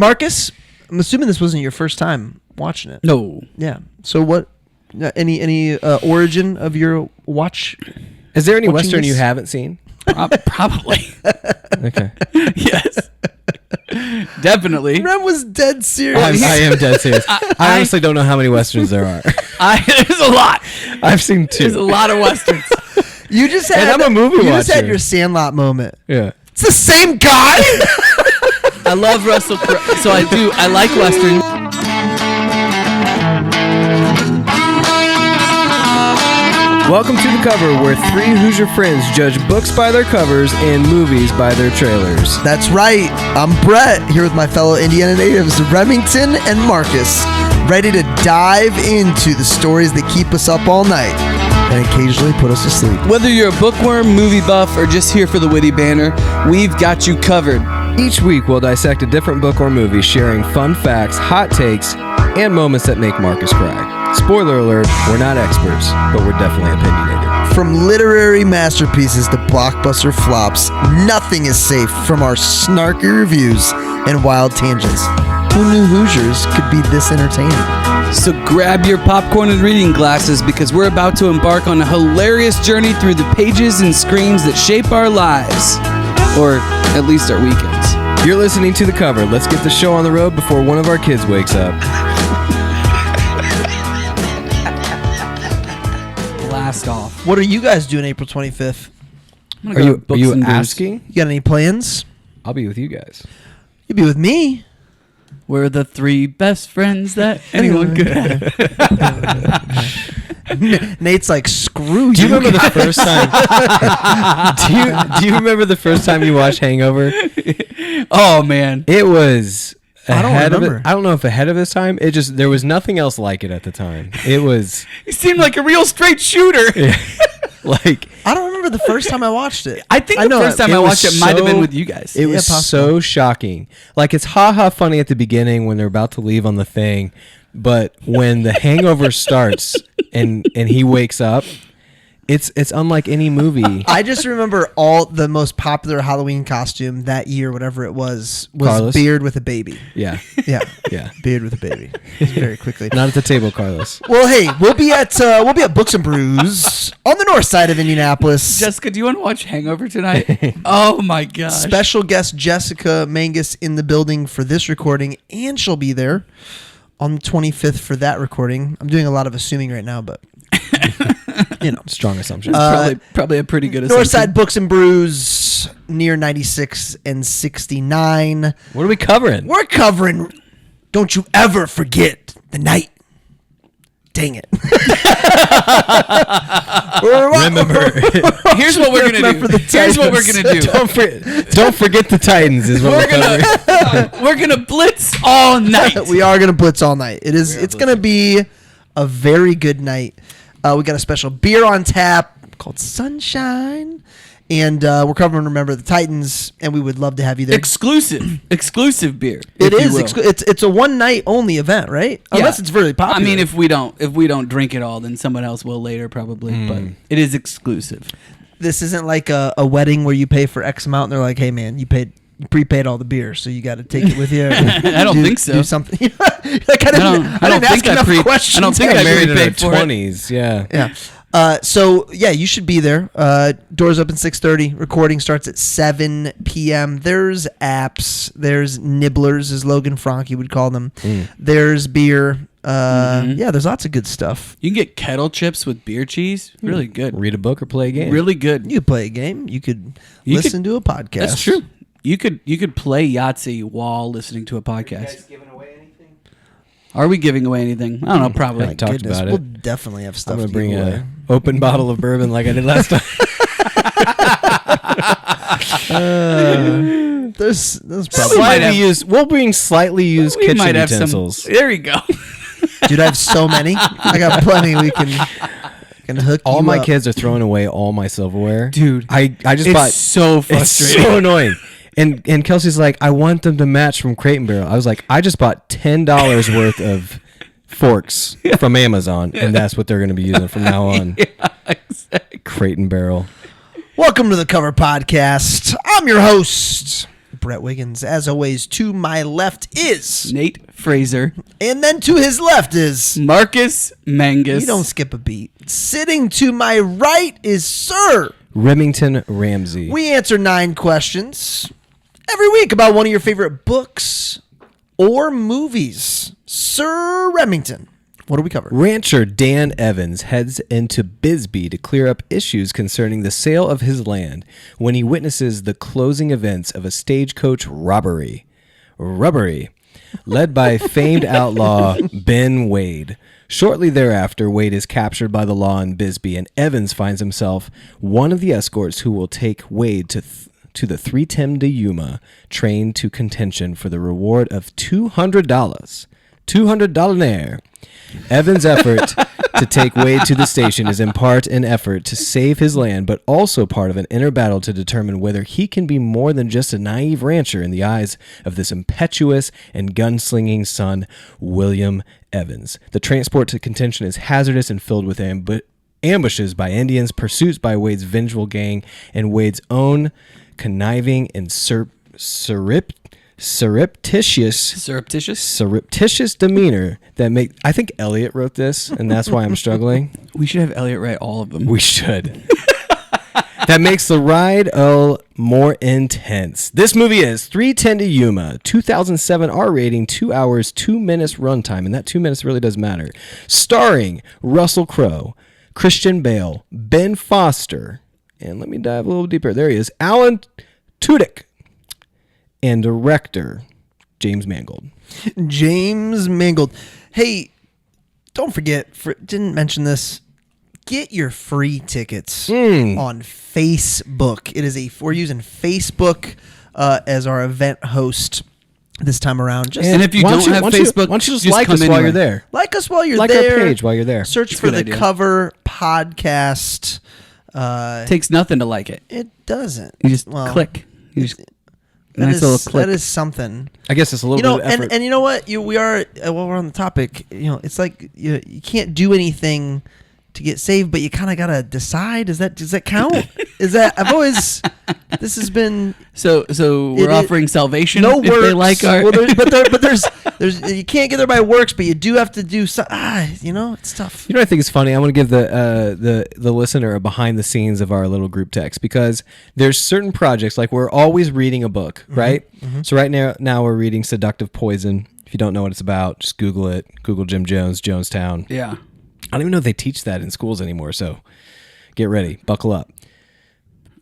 Marcus, I'm assuming this wasn't your first time watching it. No. Yeah. So what? Any origin of your watch? Is there any Watching Western this? you haven't seen? Probably. Okay. Yes. Definitely. Ren was dead serious. I am dead serious. I honestly don't know how many Westerns there are. There's a lot. I've seen 2. There's a lot of Westerns. You just had. And I'm a movie You just had watcher. your Sandlot moment. Yeah. It's the same guy. I love Russell Crowe. So I do. I like Westerns. Welcome to The Cover, where 3 Hoosier friends judge books by their covers and movies by their trailers. That's right. I'm Brett, here with my fellow Indiana natives, Remington and Marcus, ready to dive into the stories that keep us up all night and occasionally put us to sleep. Whether you're a bookworm, movie buff, or just here for the witty banner, we've got you covered. Each week, we'll dissect a different book or movie, sharing fun facts, hot takes, and moments that make Marcus cry. Spoiler alert, we're not experts, but we're definitely opinionated. From literary masterpieces to blockbuster flops, nothing is safe from our snarky reviews and wild tangents. Who knew Hoosiers could be this entertaining? So grab your popcorn and reading glasses because we're about to embark on a hilarious journey through the pages and screens that shape our lives. Or at least our weekends. You're listening to The Cover. Let's get the show on the road before one of our kids wakes up. Blast off. What are you guys doing April 25th? Are you asking? You got any plans? I'll be with you guys. You'll be with me. We're the 3 best friends that anyone could have. Nate's like, screw you. Do you remember the first time? do you remember the first time you watched Hangover? Oh man, It was I don't ahead of remember. it. I don't know if ahead of his time. It just there was nothing else like it at the time. It was he seemed like a real straight shooter. like I don't remember the first time I watched it. I think the first time it I was watched it might have been so- with you guys. it was so shocking. Like it's ha funny at the beginning when they're about to leave on the thing, but when the hangover starts and he wakes up, it's unlike any movie. I just remember all the most popular Halloween costume that year, whatever it was Carlos? beard with a baby. Yeah. Yeah, Yeah. beard with a baby. Very quickly. Not at the table, Carlos. Well, hey, we'll be at Books and Brews on the north side of Indianapolis. Jessica, do you want to watch Hangover tonight? Oh my gosh. Special guest Jessica Mangus in the building for this recording, and she'll be there on the 25th for that recording. I'm doing a lot of assuming right now, but you know. Strong assumption. Probably a pretty good assumption. Northside Books and Brews near 96 and 69. What are we covering? We're covering Don't You Ever Forget the Night. Dang it. Remember. Here's what we're going to do. Here's what we're going to do. Don't forget the Titans is what we're covering. We're going to blitz all night. We are going to blitz all night. It's going to be a very good night. We got a special beer on tap called Sunshine. And we're covering Remember the Titans, and we would love to have you there. Exclusive beer. It is. It's a one night only event, right? Yeah. Unless it's really popular. I mean, if we don't drink it all, then someone else will later probably. But it is exclusive. this isn't like a wedding where you pay for X amount, and they're like, "Hey, man, you prepaid all the beer, so you got to take it with you." I don't think so. Do something. Like, I didn't ask enough questions. I don't think I I married in our prepaid for it. 20s. Yeah. Yeah. So yeah, you should be there. Doors open 6:30. Recording starts at 7 p.m. There's apps. There's nibblers, as Logan Franke would call them. There's beer. Yeah, there's lots of good stuff. You can get kettle chips with beer cheese. Really good. Read a book or play a game. Really good. You could play a game. You could listen to a podcast. That's true. You could play Yahtzee while listening to a podcast. Giving away anything? Are we giving away anything? I don't know. Probably. I talked about it. We'll definitely have stuff. I'm gonna to bring give away. an open bottle of bourbon like I did last time. There's probably We'll bring slightly used We kitchen might have utensils. There you go. Dude, I have so many. I got plenty. We can hook All you my up. kids are throwing away all my silverware. Dude, I just it's bought. so It's frustrating. so annoying. And Kelsey's like, I want them to match from Crate and Barrel. I was like, I just bought $10 worth of forks from Amazon, and that's what they're going to be using from now on. Yeah, exactly. Crate and Barrel. Welcome to the Cover Podcast. I'm your host, Brett Wiggins. As always, to my left is Nate Fraser. and then to his left is Marcus Mangus. you don't skip a beat. Sitting to my right is Sir Remington Ramsey. We answer 9 questions every week about one of your favorite books or movies. Sir Remington, what do we cover? Rancher Dan Evans heads into Bisbee to clear up issues concerning the sale of his land when he witnesses the closing events of a stagecoach robbery. Led by famed outlaw Ben Wade. Shortly thereafter, Wade is captured by the law in Bisbee, and Evans finds himself one of the escorts who will take Wade to the 310 to Yuma train to contention for the reward of $200. $200 Evans' effort to take Wade to the station is in part an effort to save his land, but also part of an inner battle to determine whether he can be more than just a naive rancher in the eyes of this impetuous and gunslinging son, William Evans. The transport to contention is hazardous and filled with ambushes by Indians, pursuits by Wade's vengeful gang, and Wade's own conniving and surreptitious demeanor that make. I think Elliot wrote this, and that's why I'm struggling. We should have Elliot write all of them. We should. That makes the ride more intense. This movie is 310 to Yuma, 2007 R rating, 2 hours, 2 minutes runtime, and that 2 minutes really does matter. Starring Russell Crowe, Christian Bale, Ben Foster, and let me dive a little deeper. There he is, Alan Tudyk, and director James Mangold. James Mangold. Hey, don't forget, didn't mention this. Get your free tickets on Facebook. We're using Facebook as our event host this time around. And if you don't have Facebook, why don't you just like us while you're there? Like us while you're like there. Like our page while you're there. Search for the idea. Cover Podcast. Takes nothing to like it. It doesn't. You just click. You just little click. That is something. I guess it's a little bit of effort. And you know what? While we're on the topic, it's like you can't do anything to get saved, but you kind of gotta decide. Does that count? This has been so we're offering salvation. No if works. They like our but there's you can't get there by works, but you do have to do some. It's tough. You know what I think is funny? I want to give the listener a behind the scenes of our little group text, because there's certain projects, like we're always reading a book, right? Mm-hmm. So right now we're reading Seductive Poison. If you don't know what it's about, just Google it. Google Jim Jones, Jonestown. Yeah. I don't even know if they teach that in schools anymore, so get ready, buckle up.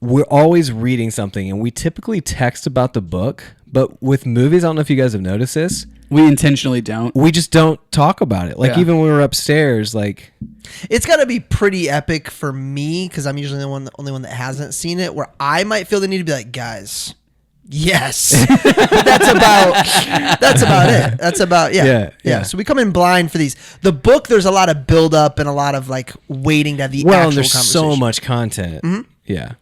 We're always reading something, and we typically text about the book, but with movies, I don't know if you guys have noticed this. We intentionally don't. We just don't talk about it. Like, even when we were upstairs, like... It's got to be pretty epic for me, because I'm usually the only one that hasn't seen it, where I might feel the need to be like, guys... Yes. But that's about it. That's about yeah. So we come in blind for these. The book, there's a lot of build up and a lot of like waiting to have the actual and there's conversation. So much content. Mm-hmm. Yeah.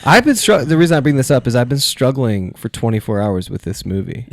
I've been the reason I bring this up is I've been struggling for 24 hours with this movie.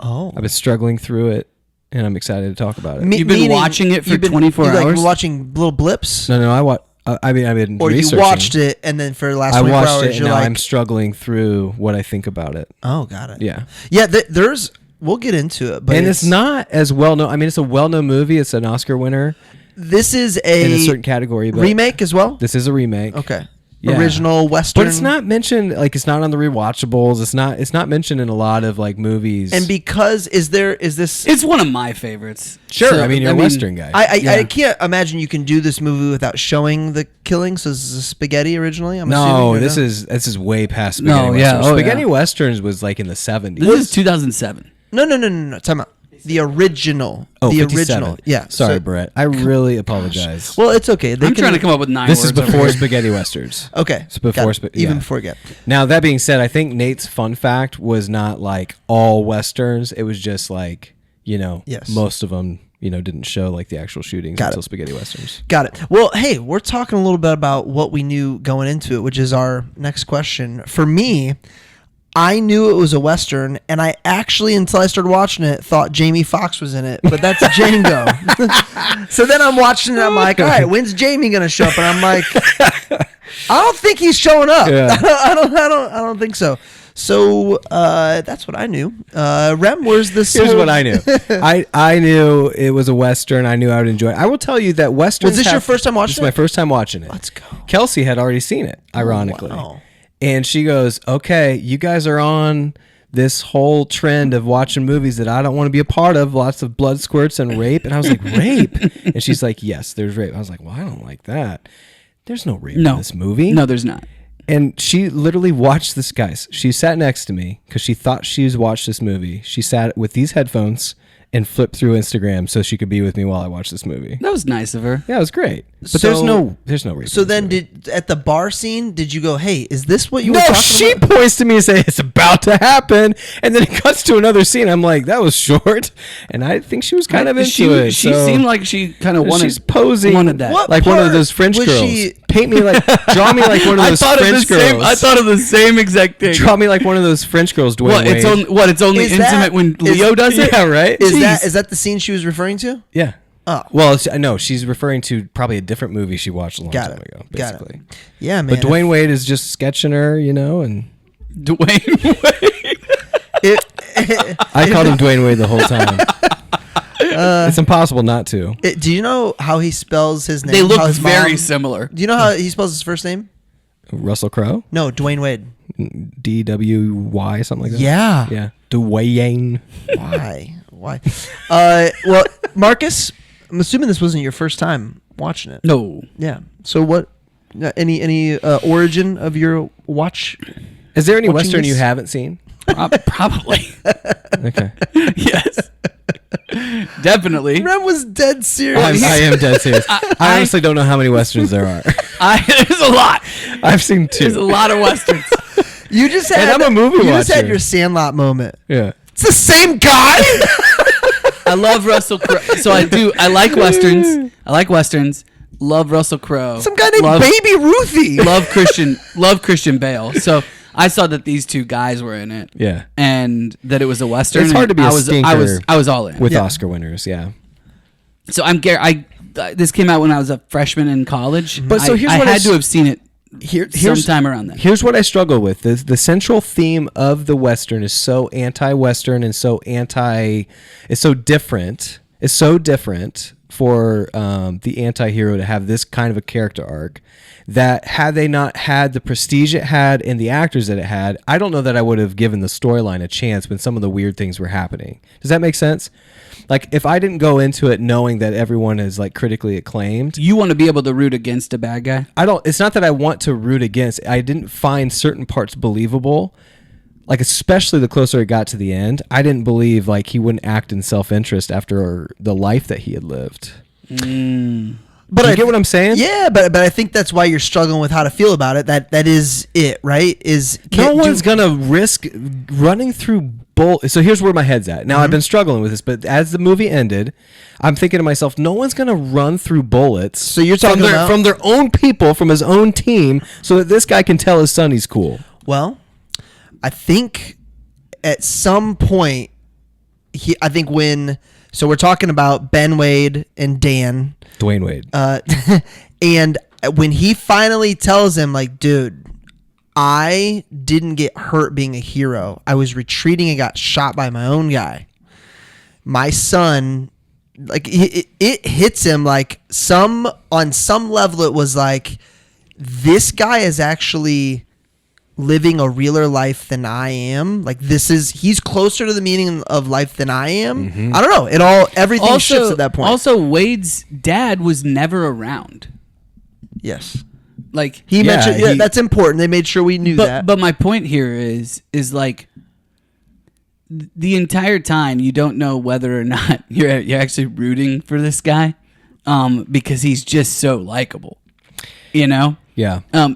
Oh. I've been struggling through it, and I'm excited to talk about it. You've been watching it for 24 hours? Like watching little blips? No, I've been or researching. You watched it, and then for the last 24 hours, it, and you're now like... I'm struggling through what I think about it. Oh, got it. Yeah. Yeah, there's... We'll get into it, but it's not as well known. I mean, it's a well-known movie. It's an Oscar winner. This is in a certain category. But remake as well? This is a remake. Okay. Yeah. Original Western. But it's not mentioned, like, it's not on the rewatchables. It's not mentioned in a lot of, like, movies. And because, is this... It's one of my favorites. Sure. So, you're a Western guy. I can't imagine you can do this movie without showing the killing. So this is spaghetti originally? I'm assuming, this is way past spaghetti westerns. Spaghetti westerns was, like, in the 70s. This is 2007. No. Time out. The original. Oh, the 57. Original. Yeah. Sorry, Brett. I really apologize. Well, it's okay. I'm trying to come up with 9 words. This is before spaghetti westerns. Okay. It's before even before get. Now, that being said, I think Nate's fun fact was not like all westerns. It was just like, most of them, didn't show like the actual shootings until spaghetti westerns. Got it. Well, hey, we're talking a little bit about what we knew going into it, which is our next question. For me, I knew it was a Western, and I actually, until I started watching it, thought Jamie Foxx was in it, but that's Django. So then I'm watching it, I'm like, all right, when's Jamie going to show up? And I'm like, I don't think he's showing up. Yeah. I don't think so. So that's what I knew. Rem, where's this? Here's what I knew. I knew it was a Western. I knew I would enjoy it. I will tell you that Westerns. Was this your first time watching it? This is my first time watching it. Let's go. Kelsey had already seen it, ironically. Wow. And she goes, okay, you guys are on this whole trend of watching movies that I don't want to be a part of. Lots of blood squirts and rape. And I was like, rape? And she's like, yes, there's rape. I was like, well, I don't like that. There's no rape in this movie. No, there's not. And she literally watched this, guys. She sat next to me because she thought she's watched this movie. She sat with these headphones and flipped through Instagram so she could be with me while I watched this movie. That was nice of her. Yeah, it was great. But So- there's no rape. So in this then, movie. at the bar scene, did you go, "Hey, is this what you were No, talking she about?" points to me and says, it's about to happen. And then it cuts to another scene. I'm like, that was short. And I think she was kind of into it. She so- seemed like she kind of wanted. She's posing wanted that. What like one of part those French was girls. she- Paint me like, draw me like one of those French girls. I thought of the same exact thing. Draw me like one of those French girls, Dwayne What? It's Wade. it's only Is intimate that- when is- Leo does it. Yeah, right? Is Jeez. that the scene she was referring to? Yeah. Oh. Well, no, she's referring to probably a different movie she watched a long Got time it. ago, Got it. basically. Yeah, man. But Dwayne Wade is just sketching her, and Dwayne Wade. I called him Dwayne Wade the whole time. It's impossible not to. Do you know how he spells his name? They look How his very mom- similar. Do you know how he spells his first name? Russell Crowe? No, Dwayne Wade. DWY, something like that? Yeah. Yeah. Dwayne. Why? Well, Marcus, I'm assuming this wasn't your first time watching it. No. Yeah. So what? Any origin of your watch? Is there any Watching Western you this? haven't seen? Probably. Okay. Yes. Definitely. Rem was dead serious. I am dead serious. I honestly don't know how many Westerns there are. There's a lot. I've seen two. There's a lot of Westerns. You just had. And I'm a movie You just had watcher. your Sandlot moment. Yeah. It's the same guy. I love Russell Crowe. So I do. I like Westerns. Love Russell Crowe. Some guy named love, Baby Ruthie. Love Christian Bale. So I saw that these two guys were in it. Yeah. And that it was a Western. It's hard to be I a was, stinker I was all in. with Yeah. Oscar winners, yeah. So this came out when I was a freshman in college. But so here's I what I had s- to have seen it Here's sometime around then. Here's what I struggle with. The central theme of the Western is so anti-Western and so it's so different. It's so different for the anti-hero to have this kind of a character arc that had they not had the prestige it had and the actors that it had, I don't know that I would have given the storyline a chance when some of the weird things were happening. Does that make sense? Like, if I didn't go into it knowing that everyone is like critically acclaimed, You want to be able to root against a bad guy? it's not that I want to root against. I didn't find certain parts believable. Like, especially the closer it got to the end, I didn't believe like he wouldn't act in self-interest after the life that he had lived. But You get what I'm saying? Yeah, but I think that's why you're struggling with how to feel about it. That is it, right? No one's gonna risk running through So here's where my head's at. Now I've been struggling with this, but as the movie ended, I'm thinking to myself, no one's gonna run through bullets. So you're talking about from their own people, from his own team, so that this guy can tell his son he's cool. Well, I think at some point, so we're talking about Ben Wade and Dan. Dwayne Wade. And when he finally tells him, like, dude, I didn't get hurt being a hero. I was retreating and got shot by my own guy. My son, like, it hits him like on some level, it was like, this guy is actually living a realer life than I am. Like, he's closer to the meaning of life than I am. Mm-hmm. I don't know. Everything shifts at that point. Also, Wade's dad was never around. Yes. Like He Yeah, mentioned, that's important. They made sure we knew that. But my point here is like the entire time you don't know whether or not you're actually rooting for this guy, because he's just so likable, Yeah.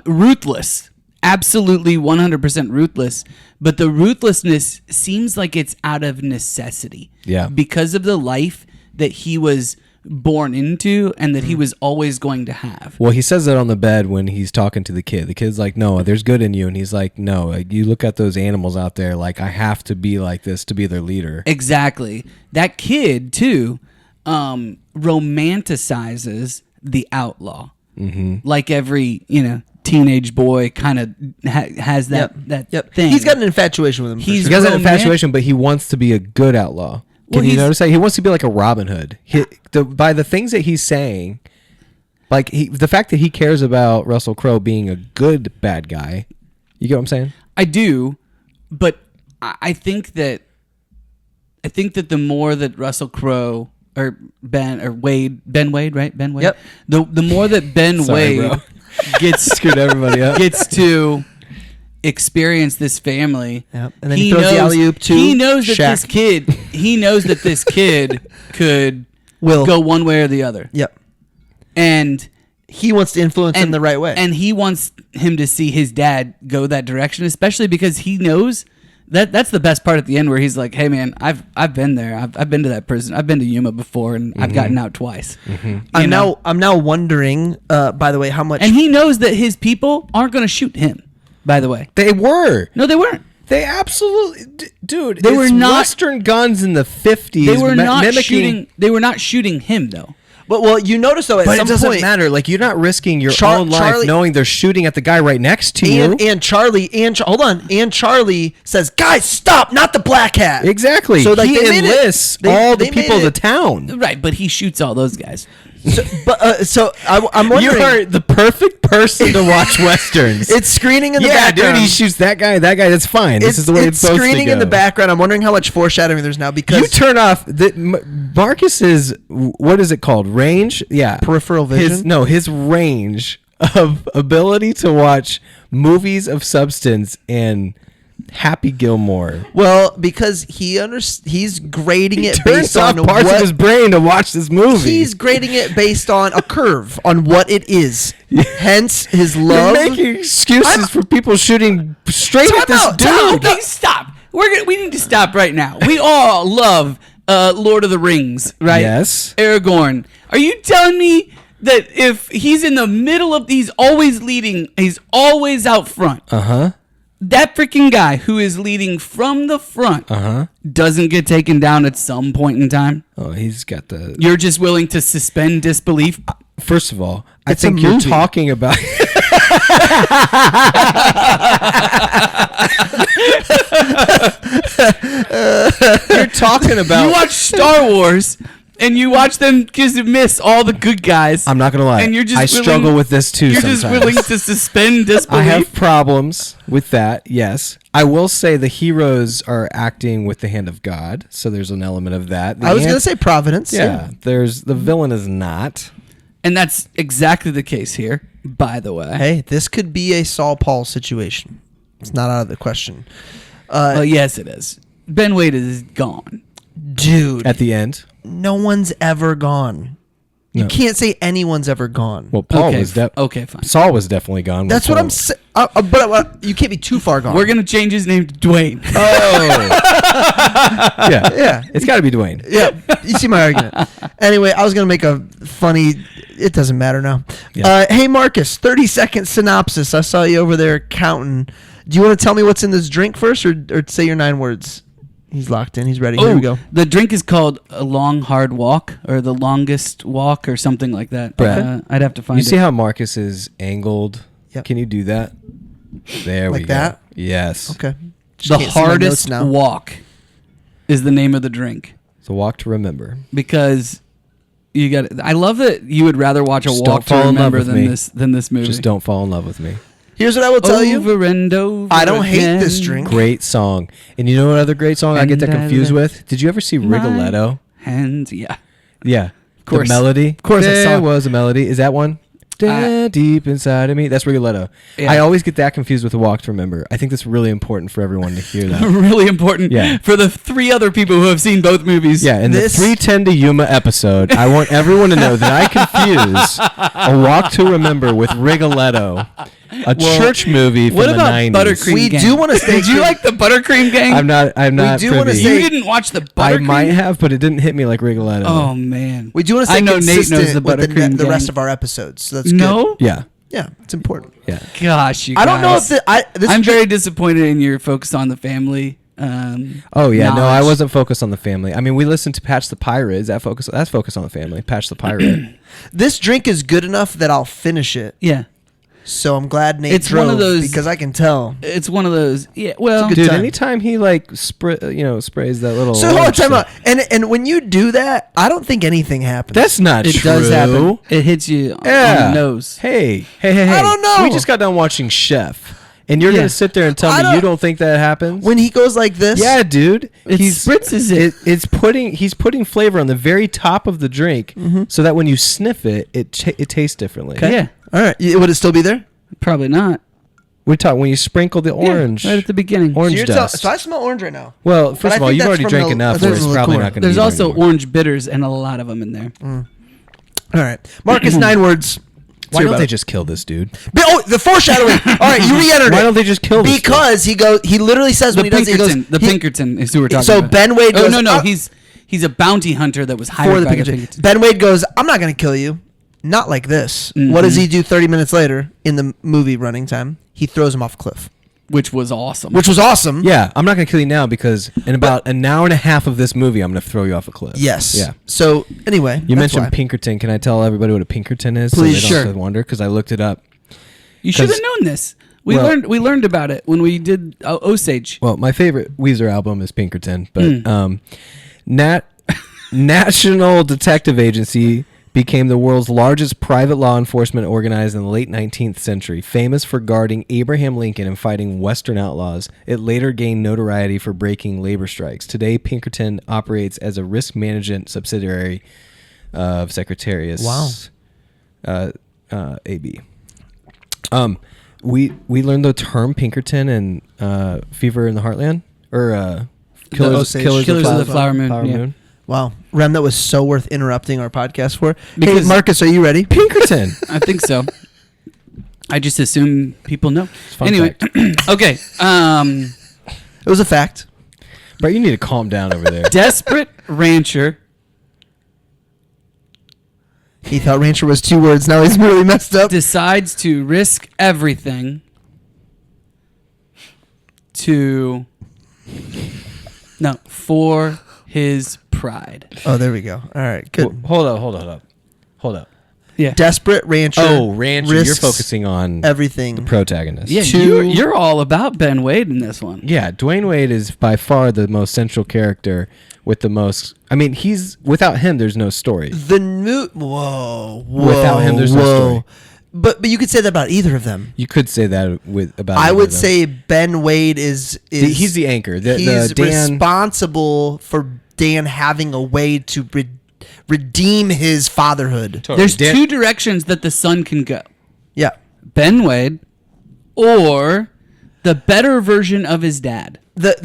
Ruthless, absolutely 100% ruthless. But the ruthlessness seems like it's out of necessity. Yeah. Because of the life that he was born into and that he was always going to have. Well, he says that on the bed when he's talking to the kid. The kid's like, no, there's good in you. And he's like, no, like, you look at those animals out there, like, I have to be like this to be their leader. Exactly. That kid, too, romanticizes the outlaw. Mm-hmm. Like every, teenage boy kind of has that thing. He's got an infatuation with him. He's He has an infatuation, but he wants to be a good outlaw. Can you notice that? He wants to be like a Robin Hood. By the things that he's saying, like the fact that he cares about Russell Crowe being a good bad guy. You get what I'm saying? I do, but I think that the more that Russell Crowe or Ben Wade, right? Ben Wade. Yep. The more that Ben Sorry, Wade bro. gets Screwed everybody up. gets to experience this family. Yep. And then he throws the alley-oop to He knows that Shaq. this kid. He knows that this kid could go one way or the other. Yep. And he wants to influence him the right way. And he wants him to see his dad go that direction, especially because he knows that's the best part at the end where he's like, "Hey man, I've been there. I've been to that prison. I've been to Yuma before, and I've gotten out twice." I'm now wondering, by the way, how much. And he knows that his people aren't going to shoot him. By the way, They were. no, they weren't. They absolutely, dude. They were not Western guns in the 50s. They were not mimicking, shooting. They were not shooting him though. Well, you notice though, at But some it doesn't point, matter. Like you're not risking your Char- own life Charlie- knowing they're shooting at the guy right next to you. and Charlie hold on, and Charlie says, "Guys, stop! Not the black hat." Exactly. So like he they made enlists it, all the they people of made the it- town. Right, but he shoots all those guys. So I'm You wondering. are the perfect person to watch westerns. It's screening in the yeah, background. dude. He shoots that guy. That guy. That's fine. This is the way it's supposed to screening go. in the background. I'm wondering how much foreshadowing there's now because You turn off Marcus's. What is it called? Range. Yeah. Peripheral vision? His range of ability to watch movies of substance and Happy Gilmore. because he's grading it Turns based off on parts what of his brain to watch this movie. he's grading it based on a curve on what it is. Hence his You're love. making excuses for people shooting straight at this Time dude. out. Okay, stop. We need to stop right now. We all love Lord of the Rings, right? Yes. Aragorn. Are you telling me that if he's in the middle of, he's always leading, he's always out front? That freaking guy who is leading from the front doesn't get taken down at some point in time? Oh, he's got the. You're just willing to suspend disbelief? First of all, I It's a think you're movie. talking about. You're talking about. You watch Star Wars and you watch them just miss all the good guys. I'm not gonna lie. And you're just I willing- struggle with this too. You're sometimes. just willing to suspend disbelief? I have problems with that. Yes, I will say the heroes are acting with the hand of God, so there's an element of that. I was going to say Providence. yeah. There's the villain is not. And that's exactly the case here, by the way. Hey, this could be a Saul Paul situation. It's not out of the question. Well, yes, it is. Ben Wade is gone. Dude, At the end, no one's ever gone. You No. can't say anyone's ever gone. well, Paul okay, was okay, fine. Saul was definitely gone. That's what I'm saying. But you can't be too far gone. We're gonna change his name to Dwayne. Oh, yeah, Yeah. It's got to be Dwayne. Yeah, you see my argument. Anyway, I was going to make a funny... It doesn't matter now. Yeah. Hey, Marcus, 30-second synopsis. I saw you over there counting. Do you want to tell me what's in this drink first or say your 9 words? He's locked in. He's ready. Here we go. The drink is called A Long Hard Walk, or The Longest Walk, or something like that. Brad, I'd have to find You it. see how Marcus is angled? Yep. Can you do that? There we Like go. that? Yes. Okay. Just The can't see my Hardest notes now. Walk is the name of the drink. It's a walk to remember. Because you got. I love that you would rather watch a Just walk don't to fall in love remember with than me. this movie. Just don't fall in love with me. Here's what I will tell you. Over and over. I don't hate again. this drink. Great song. And you know what other great song I get that And I confused left with? Did you ever see my Rigoletto? Hands, yeah. Yeah. Of course. The melody. Of course I there saw it. was a melody. Is that one? Deep inside of me. That's Rigoletto. Yeah. I always get that confused with the walk to remember. I think that's really important for everyone to hear that. Really important Yeah. for the 3 other people who have seen both movies. Yeah, in This- the 310 to Yuma episode, I want everyone to know that I confuse A Walk to Remember with Rigoletto, a church movie from what the about 90s. Buttercream We Gang? do wanna stay Did you tuned. like the Buttercream Gang? I'm not do wanna privy. say- You didn't watch the I Buttercream? might have, but it didn't hit me like Rigoletto. Oh man. We do want to I stay know Nate consistent knows the with Buttercream the rest Gang. of our episodes. So that's good. No? Yeah, Yeah, it's important. yeah. Gosh, you I don't know if guys. this I'm drink- very disappointed in your focus on the family. Oh yeah, no, I knowledge. wasn't focused on the family. I mean, we listened to Patch the Pirate. Is that focus? That's focused on the family. Patch the Pirate. This drink is good enough that I'll finish it. Yeah. So I'm glad Nate It's drove one of those- because I can tell. It's one of those. Yeah. Well, good Dude, time. anytime he like sprays that little. So hold on, orange time out. stuff- And when you do that, I don't think anything happens. That's not it true. does happen. It hits you on the nose. Hey. I don't know. We just got done watching Chef, and you're Yeah. gonna sit there and tell I me don't- you don't think that happens? when he goes like this. Yeah, dude. It spritzes it. He's putting flavor on the very top of the drink, so that when you sniff it, it tastes differently. Yeah. All right. Would it still be there? Probably not. We talk when you sprinkle the orange. Yeah, right at the beginning. Orange dust. So I smell orange right now. Well, But first I of all, think you've that's already from drank the- enough that's where it's from the probably liqueur. not going to be There's there also anymore. orange bitters and a lot of them in there. All right. Marcus, 9 words. Why Hear don't about they it. just kill this dude? Oh, the foreshadowing. All right, you re-entered it. Why don't they just kill this dude? Because he literally says The when he does it, he goes, Pinkerton. The Pinkerton is who we're talking so about. Ben Wade goes, Oh no, "Oh." he's a bounty hunter that was for hired the by the Pinkerton. Pinkerton. Ben Wade goes, I'm not going to kill you. Not like this. What does he do 30 minutes later in the movie running time? He throws him off a cliff, Which was awesome. which was awesome. Yeah, I'm not going to kill you now because in about an hour and a half of this movie, I'm going to throw you off a cliff. Yes. Yeah. So anyway, You that's mentioned why. Pinkerton. Can I tell everybody what a Pinkerton is? Please. So they don't Sure. have to wonder because I looked it up. You should have 'Cause- known this. We Well- learned about it when we did Osage. Well, my favorite Weezer album is Pinkerton, but National Detective Agency became the world's largest private law enforcement organized in the late 19th century. Famous for guarding Abraham Lincoln and fighting Western outlaws, it later gained notoriety for breaking labor strikes. Today, Pinkerton operates as a risk management subsidiary of Secretariat. Wow. AB. We learned the term Pinkerton and Fever in the Heartland, or Killers Osage. Killers of the Flower Moon, yeah. Moon. Wow, Rem, that was so worth interrupting our podcast for. Because- Hey, Marcus, are you ready? Pinkerton. I think so. I just assume people know. Fun Anyway, okay. It was a fact. But you need to calm down over there. Desperate rancher. He thought rancher was 2 words. Now he's really messed up. Decides to risk everything for his pride. Oh, there we go. All right, good. Hold up. Yeah. Desperate rancher. Oh, Rancher. You're risks focusing on everything. the protagonist. Yeah, to- you're all about Ben Wade in this one. Yeah, Dwayne Wade is by far the most central character with the most. I mean, without him, there's no story. Whoa. Without him, there's no story. But you could say that about either of them. You could say that about. I either would of them. say Ben Wade is he's the anchor. he's The Dan. responsible for Dan having a way to redeem his fatherhood. Totally. There's Dan- 2 directions that the son can go. Yeah. Ben Wade or the better version of his dad. And at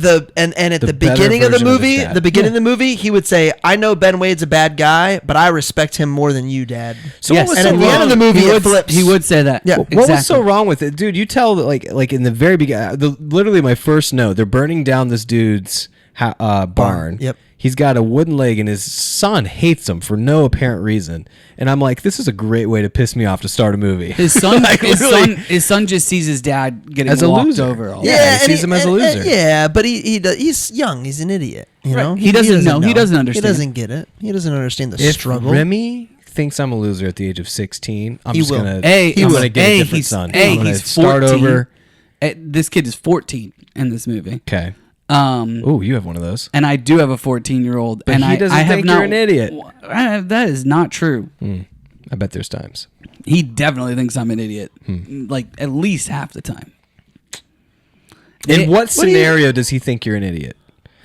The the better beginning of the version of his movie, dad. of the movie, he would say, "I know Ben Wade's a bad guy, but I respect him more than you, Dad." So Yes. what was And so at the end of the wrong- movie, he it would, flips. He would say that. Yeah. What was so Exactly. wrong with it, dude? You tell like in the very beginning, literally my first note. They're burning down this dude's barn. Yep. He's got a wooden leg, and his son hates him for no apparent reason. And I'm like, this is a great way to piss me off to start a movie. His son, Like, literally, his son just sees his dad getting As a walked loser. over. All Yeah, the time. he sees him as a loser. Yeah, but he's young. He's an idiot. You Right. know, He doesn't know. He doesn't understand. He doesn't get it. He doesn't understand the if struggle. Remy thinks I'm a loser at the age of 16, I'm He just will. gonna. Hey, I'm will. gonna get a different he's, son. Hey, I'm gonna he's start 14. over. This kid is 14 in this movie. Okay. Oh, you have one of those. And I do have a 14-year-old. But and he doesn't I have think not, you're an idiot. That is not true. I bet there's times. He definitely thinks I'm an idiot. Like at least half the time. In what do you- scenario does he think you're an idiot?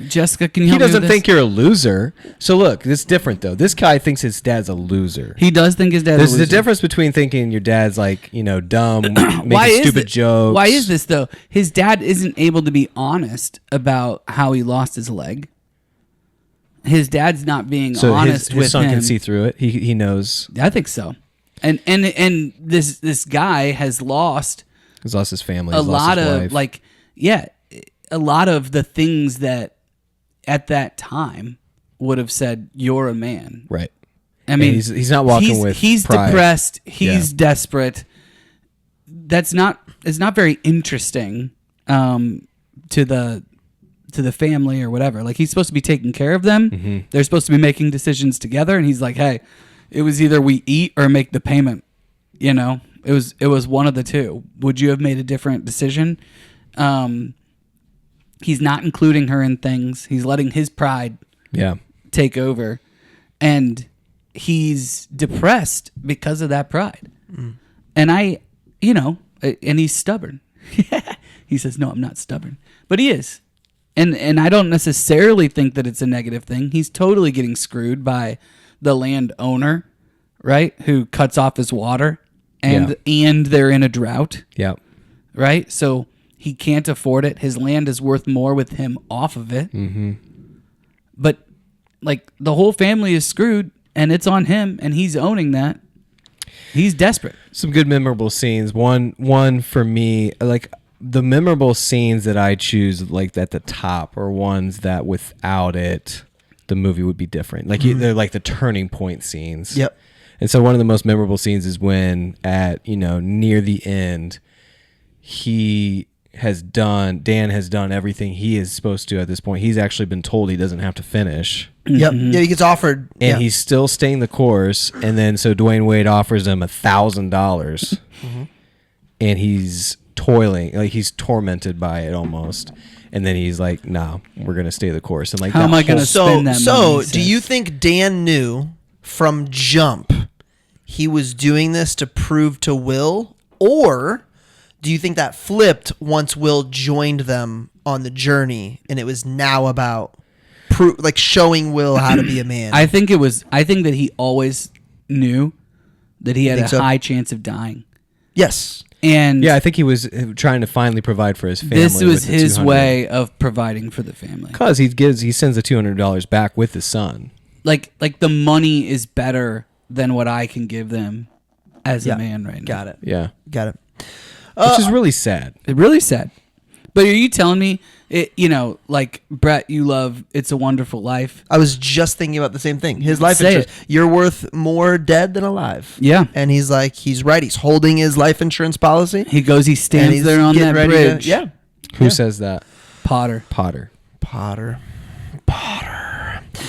Jessica, can you He help me with doesn't this? think you're a loser. So look, it's different though. This guy thinks his dad's a loser. He does think his dad's There's a a loser. difference between thinking your dad's like, dumb, making Why is stupid it- jokes. Why is this though? His dad isn't able to be honest about how he lost his leg. His dad's not being So honest his with son him. can see through it. He knows I think so. And this guy has lost he's lost his family. a He's lost lot his of wife. a lot of the things that at that time would have said you're a man. Right. I mean, he's not walking with he's pride. depressed. He's Yeah. desperate. It's not very interesting to the family or whatever. Like he's supposed to be taking care of them. Mm-hmm. They're supposed to be making decisions together, and he's like, "Hey, it was either we eat or make the payment," It was one of the two. Would you have made a different decision? He's not including her in things. He's letting his pride take over, and he's depressed because of that pride. And and he's stubborn. He says, "No, I'm not stubborn," but he is. And I don't necessarily think that it's a negative thing. He's totally getting screwed by the landowner, right? Who cuts off his water, and they're in a drought. Yeah. Right? So he can't afford it. His land is worth more with him off of it. Mm-hmm. But like the whole family is screwed, and it's on him, and he's owning that. He's desperate. Some good memorable scenes. One for me, like the memorable scenes that I choose, like at the top, are ones that without it, the movie would be different. Like they're like the turning point scenes. Yep. And so one of the most memorable scenes is when at near the end, Dan has done everything he is supposed to at this point. He's actually been told he doesn't have to finish. Yep. Yeah, he gets offered. And he's still staying the course. And then so Dwayne Wade offers him $1,000. And he's toiling, like he's tormented by it almost. And then he's like, "No, we're gonna stay the course." And like, how am I gonna spend that money? So, do you think Dan knew from jump he was doing this to prove to Will, or do you think that flipped once Will joined them on the journey, and it was now about showing Will how to be a man? I think that he always knew that he had a high chance of dying. Yes. And I think he was trying to finally provide for his family. This was his $200. way of providing for the family. Because he sends the $200 back with his son. Like the money is better than what I can give them as a man right now. Got it. Yeah. Got it. Which is really sad. Really sad. But are you telling me, like Brett, you love It's a Wonderful Life? I was just thinking about the same thing. His life insurance. You're worth more dead than alive. Yeah. And he's right. He's holding his life insurance policy. He stands there on that bridge. Who says that? Potter.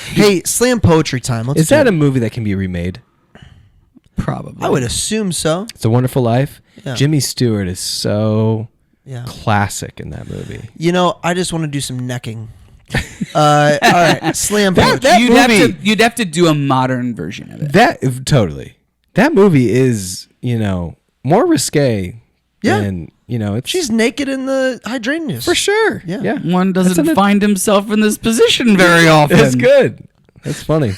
Hey, slam poetry time. Is that a movie that can be remade? Probably. I would assume so. It's a Wonderful Life. Yeah. Jimmy Stewart is so Yeah. classic in that movie. I just want to do some necking. All right, slam poetry. You'd have to do a modern version of it. Totally. That movie is, more risque. Yeah. And, it's She's naked in the hydrangeas. for sure. Yeah. One doesn't find himself in this position very often. It's good. That's funny.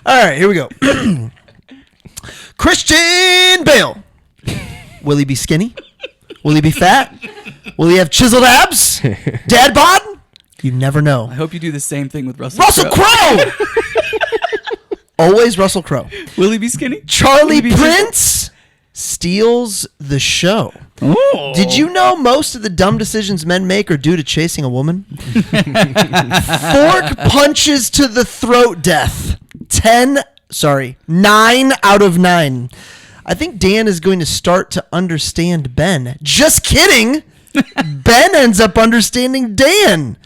All right, here we go. Christian Bale. Will he be skinny? Will he be fat? Will he have chiseled abs? Dad bod? You never know. I hope you do the same thing with Russell Crowe! Always Russell Crowe. Will he be skinny? Charlie Prince steals the show. Oh. Did you know most of the dumb decisions men make are due to chasing a woman? Fork punches to the throat death. 9 out of 9. I think Dan is going to start to understand Ben. Just kidding. Ben ends up understanding Dan.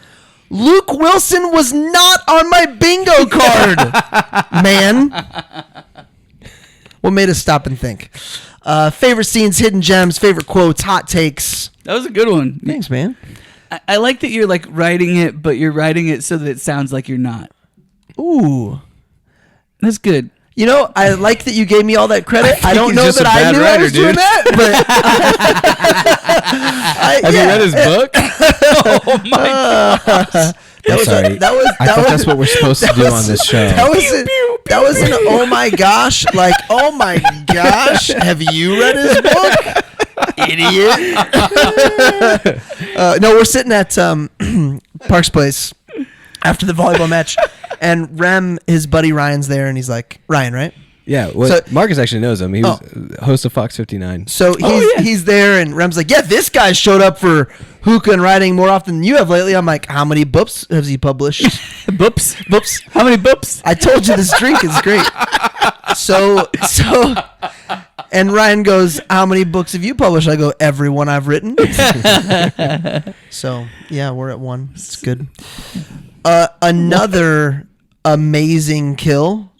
Luke Wilson was not on my bingo card, man. What made us stop and think? Favorite scenes, hidden gems, favorite quotes, hot takes. That was a good one. Thanks, man. I like that you're like writing it, but you're writing it so that it sounds like you're not. Ooh. That's good. I like that you gave me all that credit. I don't know that I knew I was doing that, but Have you read his book? Oh my gosh. I thought that's what we're supposed to do on this show. That was an oh my gosh, like oh my gosh, have you read his book? Idiot. No, we're sitting at Parks Place after the volleyball match, and Rem, his buddy Ryan's there, and he's like, Ryan, right? Yeah, Marcus actually knows him. He was host of Fox 59. So he's there, and Rem's like, yeah, this guy showed up for hookah and riding more often than you have lately. I'm like, how many books has he published? Books. How many books? I told you this drink is great. So, and Ryan goes, how many books have you published? I go, every one I've written. So, yeah, we're at 1. It's good. Another amazing kill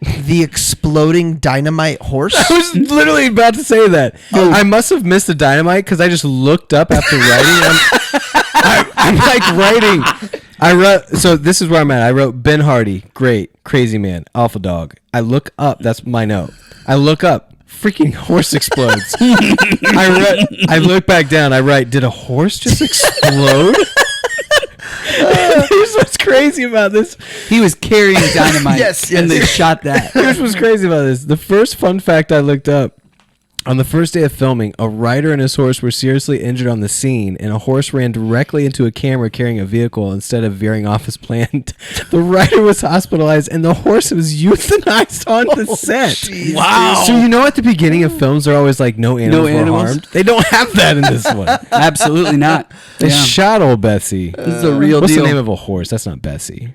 the exploding dynamite horse? I was literally about to say that. I must have missed the dynamite because I just looked up after writing. I'm like writing. I wrote. So this is where I'm at. I wrote Ben Hardy, great, crazy man, alpha dog. I look up. That's my note. I look up. Freaking horse explodes. I look back down. I write, did a horse just explode? Here's what's crazy about this. He was carrying dynamite. Yes, and they shot that. Here's what's crazy about this. The first fun fact I looked up. On the first day of filming, a rider and his horse were seriously injured on the scene, and a horse ran directly into a camera carrying a vehicle instead of veering off as planned. The rider was hospitalized, and the horse was euthanized on the set. Jeez, Wow. So you know at the beginning of films, they're always like, no animals were harmed? They don't have that in this one. Absolutely not. They Yeah. shot old Bessie. This is a real What's deal. the name of a horse? That's not Bessie.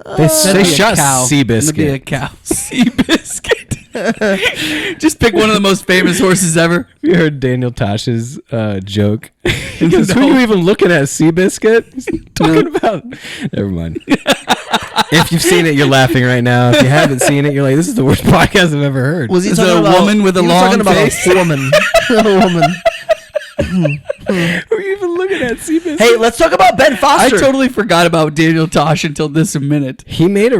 That'd They be a shot cow. That'd be a Seabiscuit. cow. Seabiscuit. Just pick one of the most famous horses ever. You heard Daniel Tosh's joke. He goes, who No. are you even looking at, Seabiscuit? He's talking about... Never mind. If you've seen it, you're laughing right now. If you haven't seen it, you're like, this is the worst podcast I've ever heard. Was he Is talking it a about woman with a he was long talking about face? a woman. A woman. Who are you even looking at, Seabiscuit? Hey, let's talk about Ben I Foster. totally forgot about Daniel Tosh until this minute. He made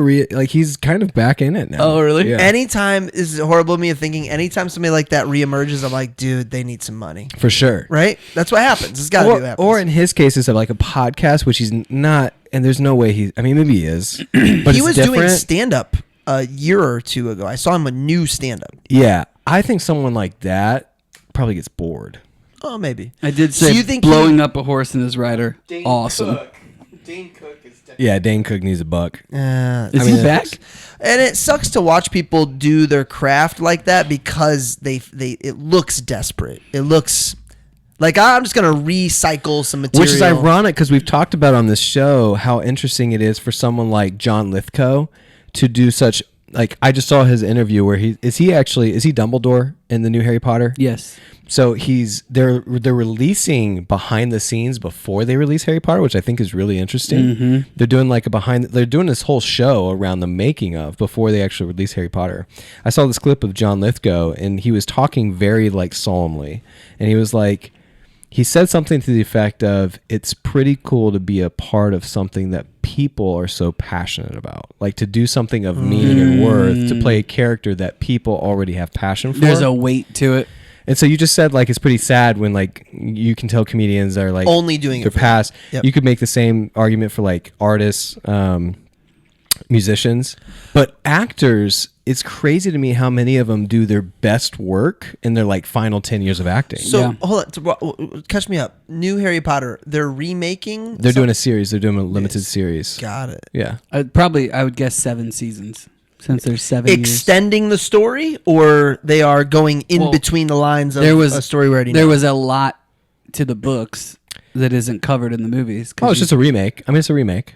he's kind of back in it now. Oh, really? Yeah. Anytime, this is horrible of me of thinking, anytime somebody like that reemerges, I'm like, dude, they need some money. For sure. Right? That's what happens. It's got to be what happens. Or in his case, it's like a podcast, which he's not, and there's no way maybe he is, but he it's was different. doing stand-up a year or two ago. I saw him with new stand-up. Yeah. I think someone like that probably gets bored. Oh, maybe. I did So say you think blowing up a horse and his rider. Awesome. Dane Cook is Yeah, Dane Cook needs a buck. Is he back? And it sucks to watch people do their craft like that because it looks desperate. It looks like I'm just gonna recycle some material. Which is ironic because we've talked about on this show how interesting it is for someone like John Lithgow to do such. Like I just saw his interview where is he Dumbledore in the new Harry Potter? Yes. So they're releasing behind the scenes before they release Harry Potter, which I think is really interesting. Mm-hmm. They're doing they're doing this whole show around the making of before they actually release Harry Potter. I saw this clip of John Lithgow and he was talking very like solemnly, and he was like, he said something to the effect of, it's pretty cool to be a part of something that people are so passionate about, like to do something of meaning and worth, to play a character that people already have passion for. There's a weight to it. And so you just said like it's pretty sad when like you can tell comedians are like only doing their it for past. Yep. You could make the same argument for like artists, musicians, but actors. It's crazy to me how many of them do their best work in their like final 10 years of acting. So Yeah. hold on, catch me up. New Harry Potter. They're remaking. They're doing a series. They're doing a limited series. Got it. Yeah. I would guess 7 seasons since there's 7 years. Extending the story, or they are going in Well, between the lines of there was a story we already There know. was a lot to the books that isn't covered in the movies. Oh, it's just a remake. I mean, it's a remake.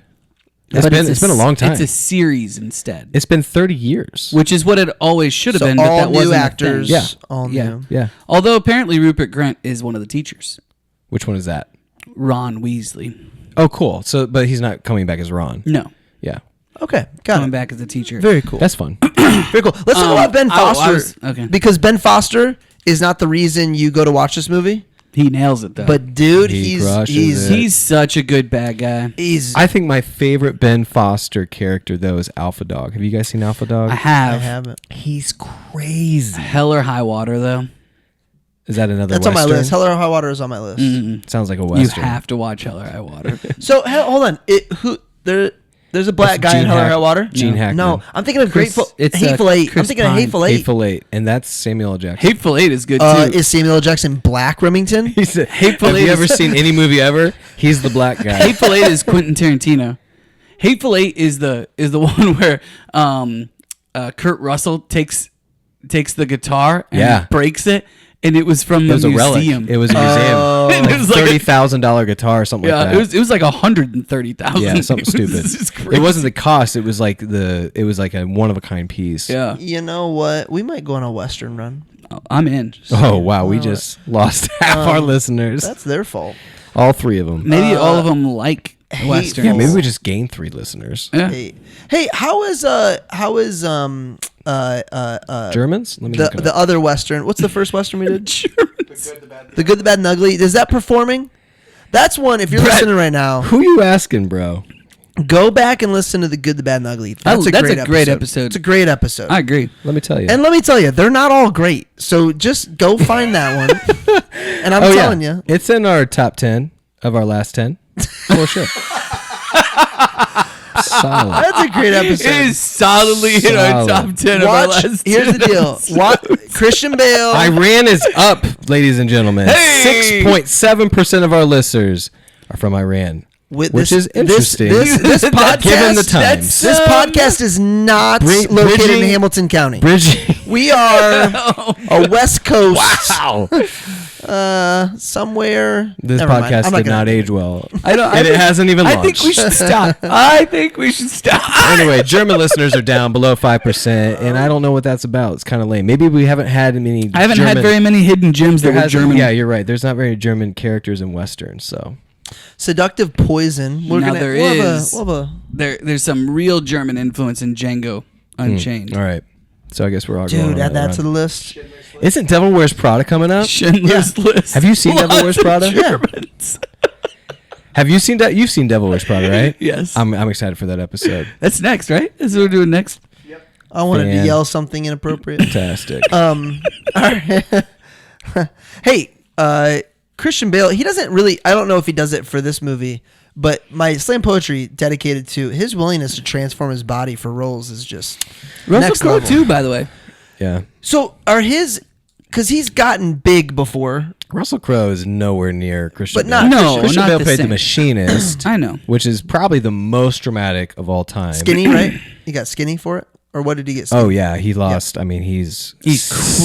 It's But been a long time. It's a series instead, It's been 30 years. which is what it always should have So been. But all that new wasn't actors. A thing. Yeah. All Yeah. new. Yeah. Although apparently Rupert Grint is one of the teachers, Which one is that? Ron Weasley. Oh, cool. So, but he's not coming back as Ron. No, Yeah. Okay, got coming it. back as a teacher. Very cool. That's fun. Very cool. Let's talk about Ben Foster. okay. Because Ben Foster is not the reason you go to watch this movie. He nails it though. But dude, He he's crushes it. he's such a good bad guy. he's I think my favorite Ben Foster character though is Alpha Dog. Have you guys seen Alpha Dog? I I have. haven't. He's crazy. Hell or High Water though. Is that another That's on my Western? list. Hell or High Water is on my list. Mm-mm. Sounds like a You Western. have to watch Hell or High Water. So hold on. There's a black That's guy in Gene Hell or Hack- High Water. Gene Hackman. No, I'm thinking of Chris- Grateful. it's, Hateful Eight. I'm Chris thinking of Pine. Hateful Eight. Hateful Eight, and that's Samuel L. Jackson. Hateful Eight is good too. Is Samuel L. Jackson Black Remington? He's a, Hateful have Eight you ever is- seen any movie ever? He's the black guy. Hateful Eight is Quentin Tarantino. Hateful Eight is the one where Kurt Russell takes the guitar and Yeah. breaks it, and it was from It the was a relic. museum. It was a museum. And it was like a- $30,000 guitar or something yeah, like that. it was like 130,000. Yeah, something stupid. It wasn't the cost. It was like a one of a kind piece. Yeah, You know what? We might go on a Western run. I'm in. Oh wow, we just lost half our listeners. That's their fault. All 3 of them. Maybe all of them like Western. Yeah, maybe we just gained 3 listeners. Yeah. Hey, how is Germans? Let me look it up. the other Western. What's the first Western we did? Germans. The Good, the Bad, and Ugly. Is that performing? That's one. If you're listening right now, Who you asking, bro? go back and listen to The Good, the Bad, and Ugly. That's a great episode. It's a great episode. I agree. Let me tell you. And let me tell you, they're not all great. So just go find that one. And I'm telling you, it's in our top 10 of our last 10. Oh shit. Solid. that's a great episode. It is solidly in our top 10 of our last 10 Here's the deal. Christian Bale. Iran is up, ladies and gentlemen. 6.7% of our listeners are from Iran. Which is interesting. This podcast, given the times. This podcast is not located in Hamilton County. Bridging. We are a West Coast. Wow. Somewhere. This Never mind. podcast I'm did not age well. And it hasn't even launched. I think we should stop. I think we should stop. Anyway, German listeners are down below 5%, and I don't know what that's about. It's kind of lame. Maybe we haven't had many. I haven't had very many hidden gems that were German. Yeah, you're right. There's not very German characters in Westerns, so. Seductive Poison. There's some real German influence in Django Unchained. All right. So I guess we're all going. Dude, add that to the list. Isn't Devil Wears Prada coming up? Schindler's List. Have you seen Devil Wears Prada? Germans. Have you seen that? You've seen Devil Wears Prada, right? Yes. I'm excited for that episode. That's next, right? That's what we're doing next. I wanted to yell something inappropriate. Fantastic. All right. Hey, Christian Bale, he doesn't really, I don't know if he does it for this movie, but my slam poetry dedicated to his willingness to transform his body for roles is just Russell Crowe too, by the way. Yeah. So because he's gotten big before. Russell Crowe is nowhere near Christian But Bale. not Christian not Bale the played same. the Machinist. I know. Which is probably the most dramatic of all time. Skinny, right? He got skinny for it? Or what did he get skinny? Oh, yeah. He lost. I mean, he's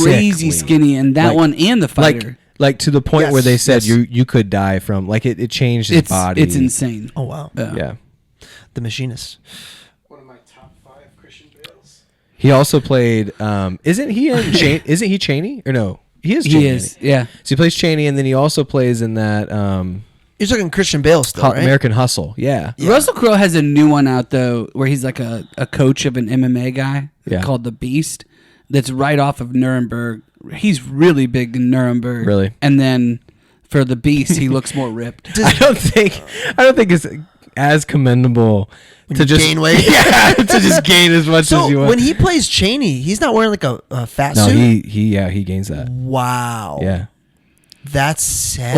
crazy skinny in that one and the fighter. Like to the point where they said yes. you could die from, like it changed his body. It's insane. Oh, wow. Yeah. The Machinist. One of my top 5 Christian Bales. He also played, isn't he isn't he Cheney? Or no? He is Cheney. He is, yeah. So he plays Cheney, and then he also plays in that You're talking Christian Bale still, right? American Hustle. Yeah. Russell Crowe has a new one out, though, where he's like a coach of an MMA guy called The Beast that's right off of Nuremberg. He's really big in Nuremberg. Really? And then for The Beast, he looks more ripped. I don't think it's as commendable to just gain weight. Yeah, to just gain as much as you want. When he plays Cheney, he's not wearing like a fat No, suit? he gains that. Wow. Yeah. That's sad.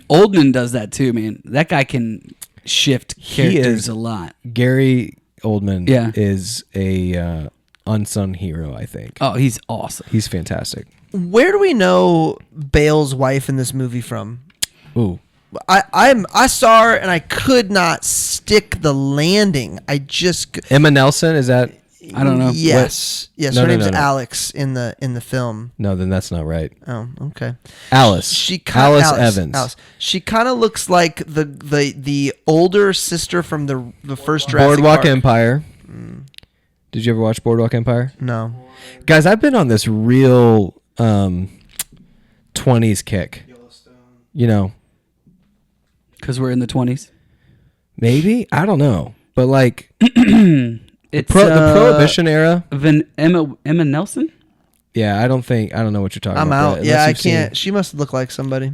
Oldman does that too, man. That guy can shift characters a lot. Gary Oldman Yeah. is a unsung hero, I think. Oh, he's awesome. He's fantastic. Where do we know Bale's wife in this movie from? Ooh. I saw her and I could not stick the landing. Emma Nelson, is that? I don't know. Yes. Yes, No, her no, name's no. Alex in the film. No, then that's not right. Oh, okay. Alice. Alice Evans. Alice. She kind of looks like the older sister from the first Jurassic Boardwalk Park. Empire. Did you ever watch Boardwalk Empire? No. Guys, I've been on this real 20s kick. You know, Because we're in the 20s. maybe? I don't know. But like It's the Prohibition era. Emma Nelson? Yeah, I don't know what you're talking I'm about. out. Brett, Yeah, unless I you've seen- can't. She must look like somebody.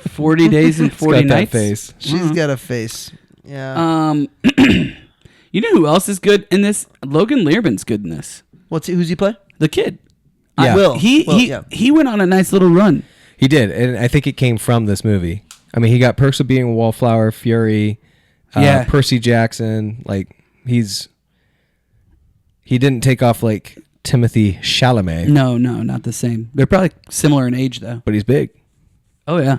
40 Days and 40 Got that Nights. face. She's got a face. Yeah. You know who else is good in this? Logan Lerman's good in this. Who's he play? The kid. Yeah. Will. He went on a nice little run. He did, and I think it came from this movie. I mean, he got Perks of Being a Wallflower, Fury, Percy Jackson. Like he didn't take off like Timothy Chalamet. No, not the same. They're probably similar in age, though. But he's big. Oh, yeah.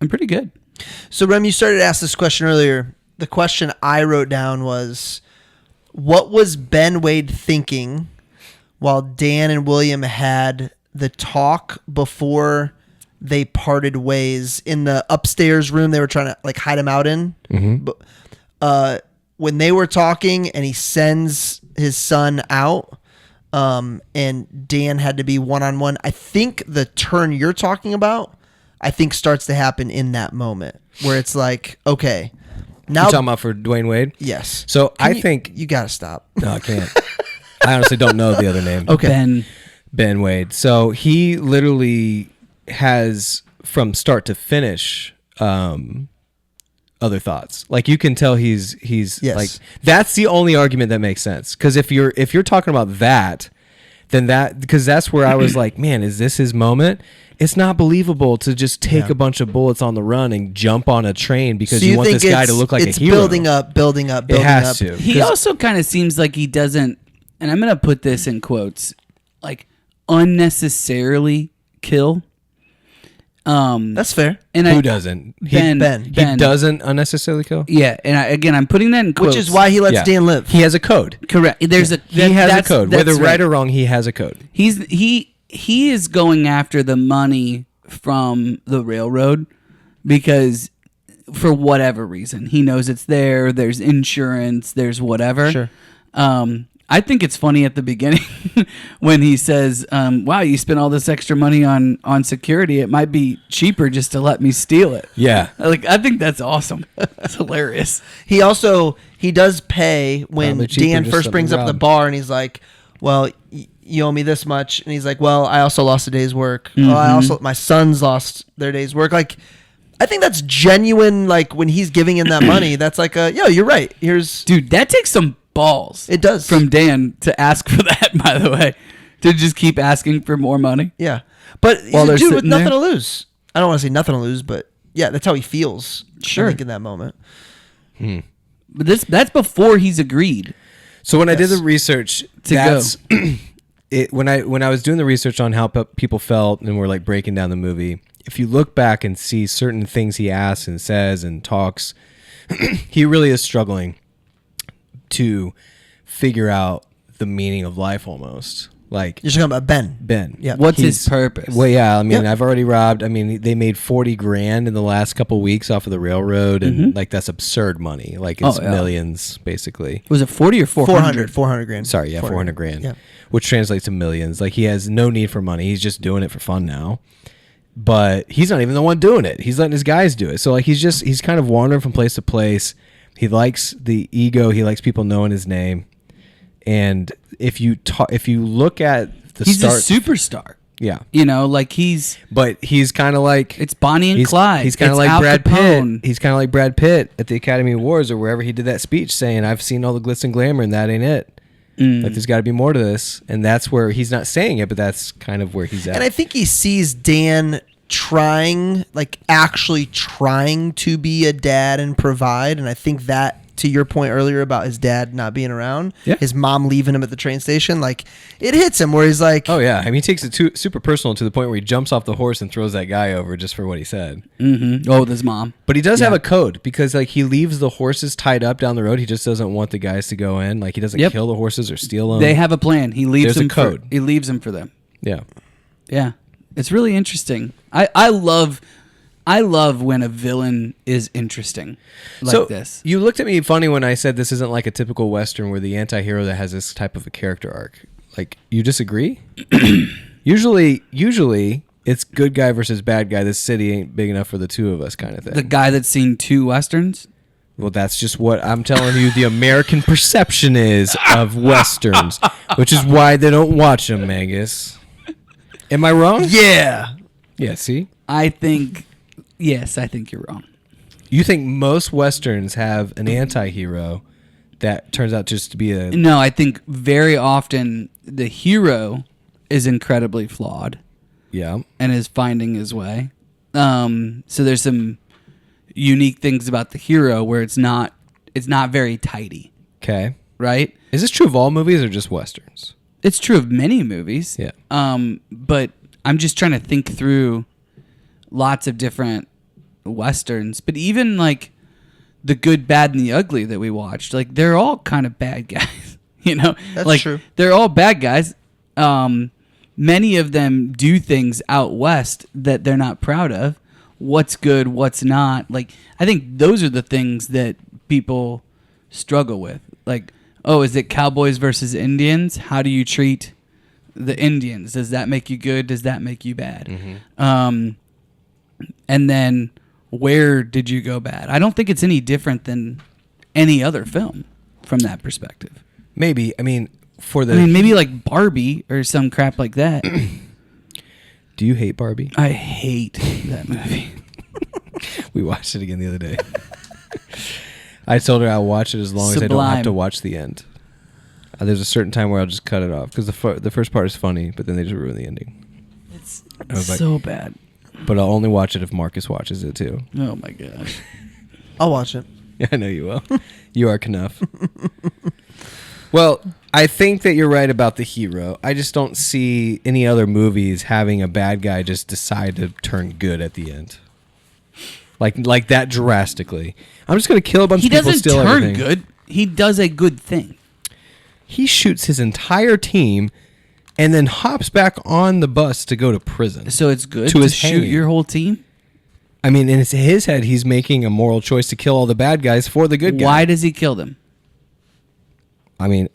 I'm pretty good. So, Rem, you started to ask this question earlier. The question I wrote down was, what was Ben Wade thinking while Dan and William had the talk before they parted ways in the upstairs room they were trying to like hide him out in? Mm-hmm. But when they were talking and he sends his son out, and Dan had to be one-on-one, I think the turn you're talking about, I think starts to happen in that moment where it's like, okay, now You talking about for Dwayne Wade? yes. So I You think you gotta stop. no, I can't. I honestly don't know the other name. Okay. Ben Wade. So he literally has from start to finish other thoughts. Like you can tell he's Yes. like that's the only argument that makes sense. Because if you're talking about that, then because that's where I was like, man, is this his moment? It's not believable to just take a bunch of bullets on the run and jump on a train because you want this guy to look like a hero. It's building up. It has to. He also kind of seems like he doesn't, and I'm going to put this in quotes, like unnecessarily kill. That's fair. And Who doesn't? Ben. He doesn't unnecessarily kill. Yeah, and I'm putting that in quotes. Which is why he lets Dan live. He has a code. Correct. There's a He has a code. Whether that's right or wrong, he has a code. He is going after the money from the railroad because for whatever reason he knows it's there. There's insurance. There's whatever. Sure. I think it's funny at the beginning when he says, "Wow, you spent all this extra money on security. It might be cheaper just to let me steal it." Yeah. I think that's awesome. It's hilarious. He does pay when Probably cheaper Dan just first to brings up the rob. bar and he's like, well, you owe me this much. And he's like, well, I also lost a day's work. Oh, my sons lost their day's work. Like, I think that's genuine. Like when he's giving him that money, that's like you're right. Dude, that takes some balls. It does. From Dan to ask for that, by the way. To just keep asking for more money. Yeah. But he's While a they're dude with sitting nothing there. to lose. I don't want to say nothing to lose, but yeah, that's how he feels. Sure. I think in that moment. But that's before he's agreed. So when I did the research To that's when I was doing the research on how people felt and we're like breaking down the movie, if you look back and see certain things he asks and says and talks, he really is struggling to figure out the meaning of life almost. Like You're talking about Ben. Ben. Yeah. What's his purpose? Well, yeah, I mean, Yeah. I've already robbed. I mean, they made $40,000 in the last couple weeks off of the railroad, and like that's absurd money. Like it's millions, basically. Was it 40 or 400? 400 grand. Sorry, yeah, 400 grand, Yeah. which translates to millions. Like he has no need for money. He's just doing it for fun now. But he's not even the one doing it. He's letting his guys do it. So like he's kind of wandering from place to place. He likes the ego. He likes people knowing his name. And if you look at He's a superstar. yeah. You know, like But he's kind of like it's Bonnie and Clyde. He's kind of It's like Al Brad Capone. Pitt. He's kind of like Brad Pitt at the Academy Awards or wherever he did that speech saying, "I've seen all the glitz and glamour, and that ain't it. Like there's got to be more to this." And that's where he's not saying it, but that's kind of where he's at. And I think he sees Dan actually trying to be a dad and provide. And I think that, to your point earlier about his dad not being around, his mom leaving him at the train station, like it hits him where he's like, oh yeah, I mean he takes it super personal to the point where he jumps off the horse and throws that guy over just for what he said. Mm-hmm. Oh, with his mom. But he does have a code because like he leaves the horses tied up down the road. He just doesn't want the guys to go in. Like he doesn't kill the horses or steal them. They have a plan. He leaves There's a them code. he leaves them for them. Yeah. Yeah. It's really interesting. I love when a villain is interesting like this. You looked at me funny when I said this isn't like a typical Western where the anti-hero that has this type of a character arc. Like, you disagree? Usually it's good guy versus bad guy. This city ain't big enough for the two of us kind of thing. The guy that's seen 2 Westerns? Well, that's just what I'm telling you the American perception is of Westerns, which is why they don't watch them, Mangus. Am I wrong? yeah. Yeah, see? I think you're wrong. You think most Westerns have an anti-hero that turns out just to be a... No, I think very often the hero is incredibly flawed. Yeah. And is finding his way. So there's some unique things about the hero where it's not very tidy, Okay. right? Is this true of all movies or just Westerns? It's true of many movies. Yeah. But I'm just trying to think through lots of different Westerns, but even like the Good, Bad, and the Ugly that we watched, like they're all kind of bad guys, you know? That's like, true. They're all bad guys. Many of them do things out west that they're not proud of. What's good, what's not. Like, I think those are the things that people struggle with. Like, oh, is it cowboys versus Indians? How do you treat the Indians? Does that make you good? Does that make you bad? Mm-hmm. And then where did you go bad? I don't think it's any different than any other film from that perspective. Maybe. I mean, for the I mean, maybe like Barbie or some crap like that. Do you hate Barbie? I hate that movie. We watched it again the other day. I told her I'll watch it as long as I don't have Sublime. to watch the end. There's a certain time where I'll just cut it off because the first part is funny, but then they just ruin the ending. It's I was like- so bad. But I'll only watch it if Marcus watches it too. Oh my gosh. I'll watch it. Yeah, I know you will. You are Knuff. Well, I think that you're right about the hero. I just don't see any other movies having a bad guy just decide to turn good at the end. Like that drastically. I'm just going to kill a bunch He of people, doesn't steal turn everything. good. He does a good thing. He shoots his entire team and then hops back on the bus to go to prison. So it's good To to his shoot hanging. your whole team? I mean, in his head, he's making a moral choice to kill all the bad guys for the good guy. Why does he kill them? I mean,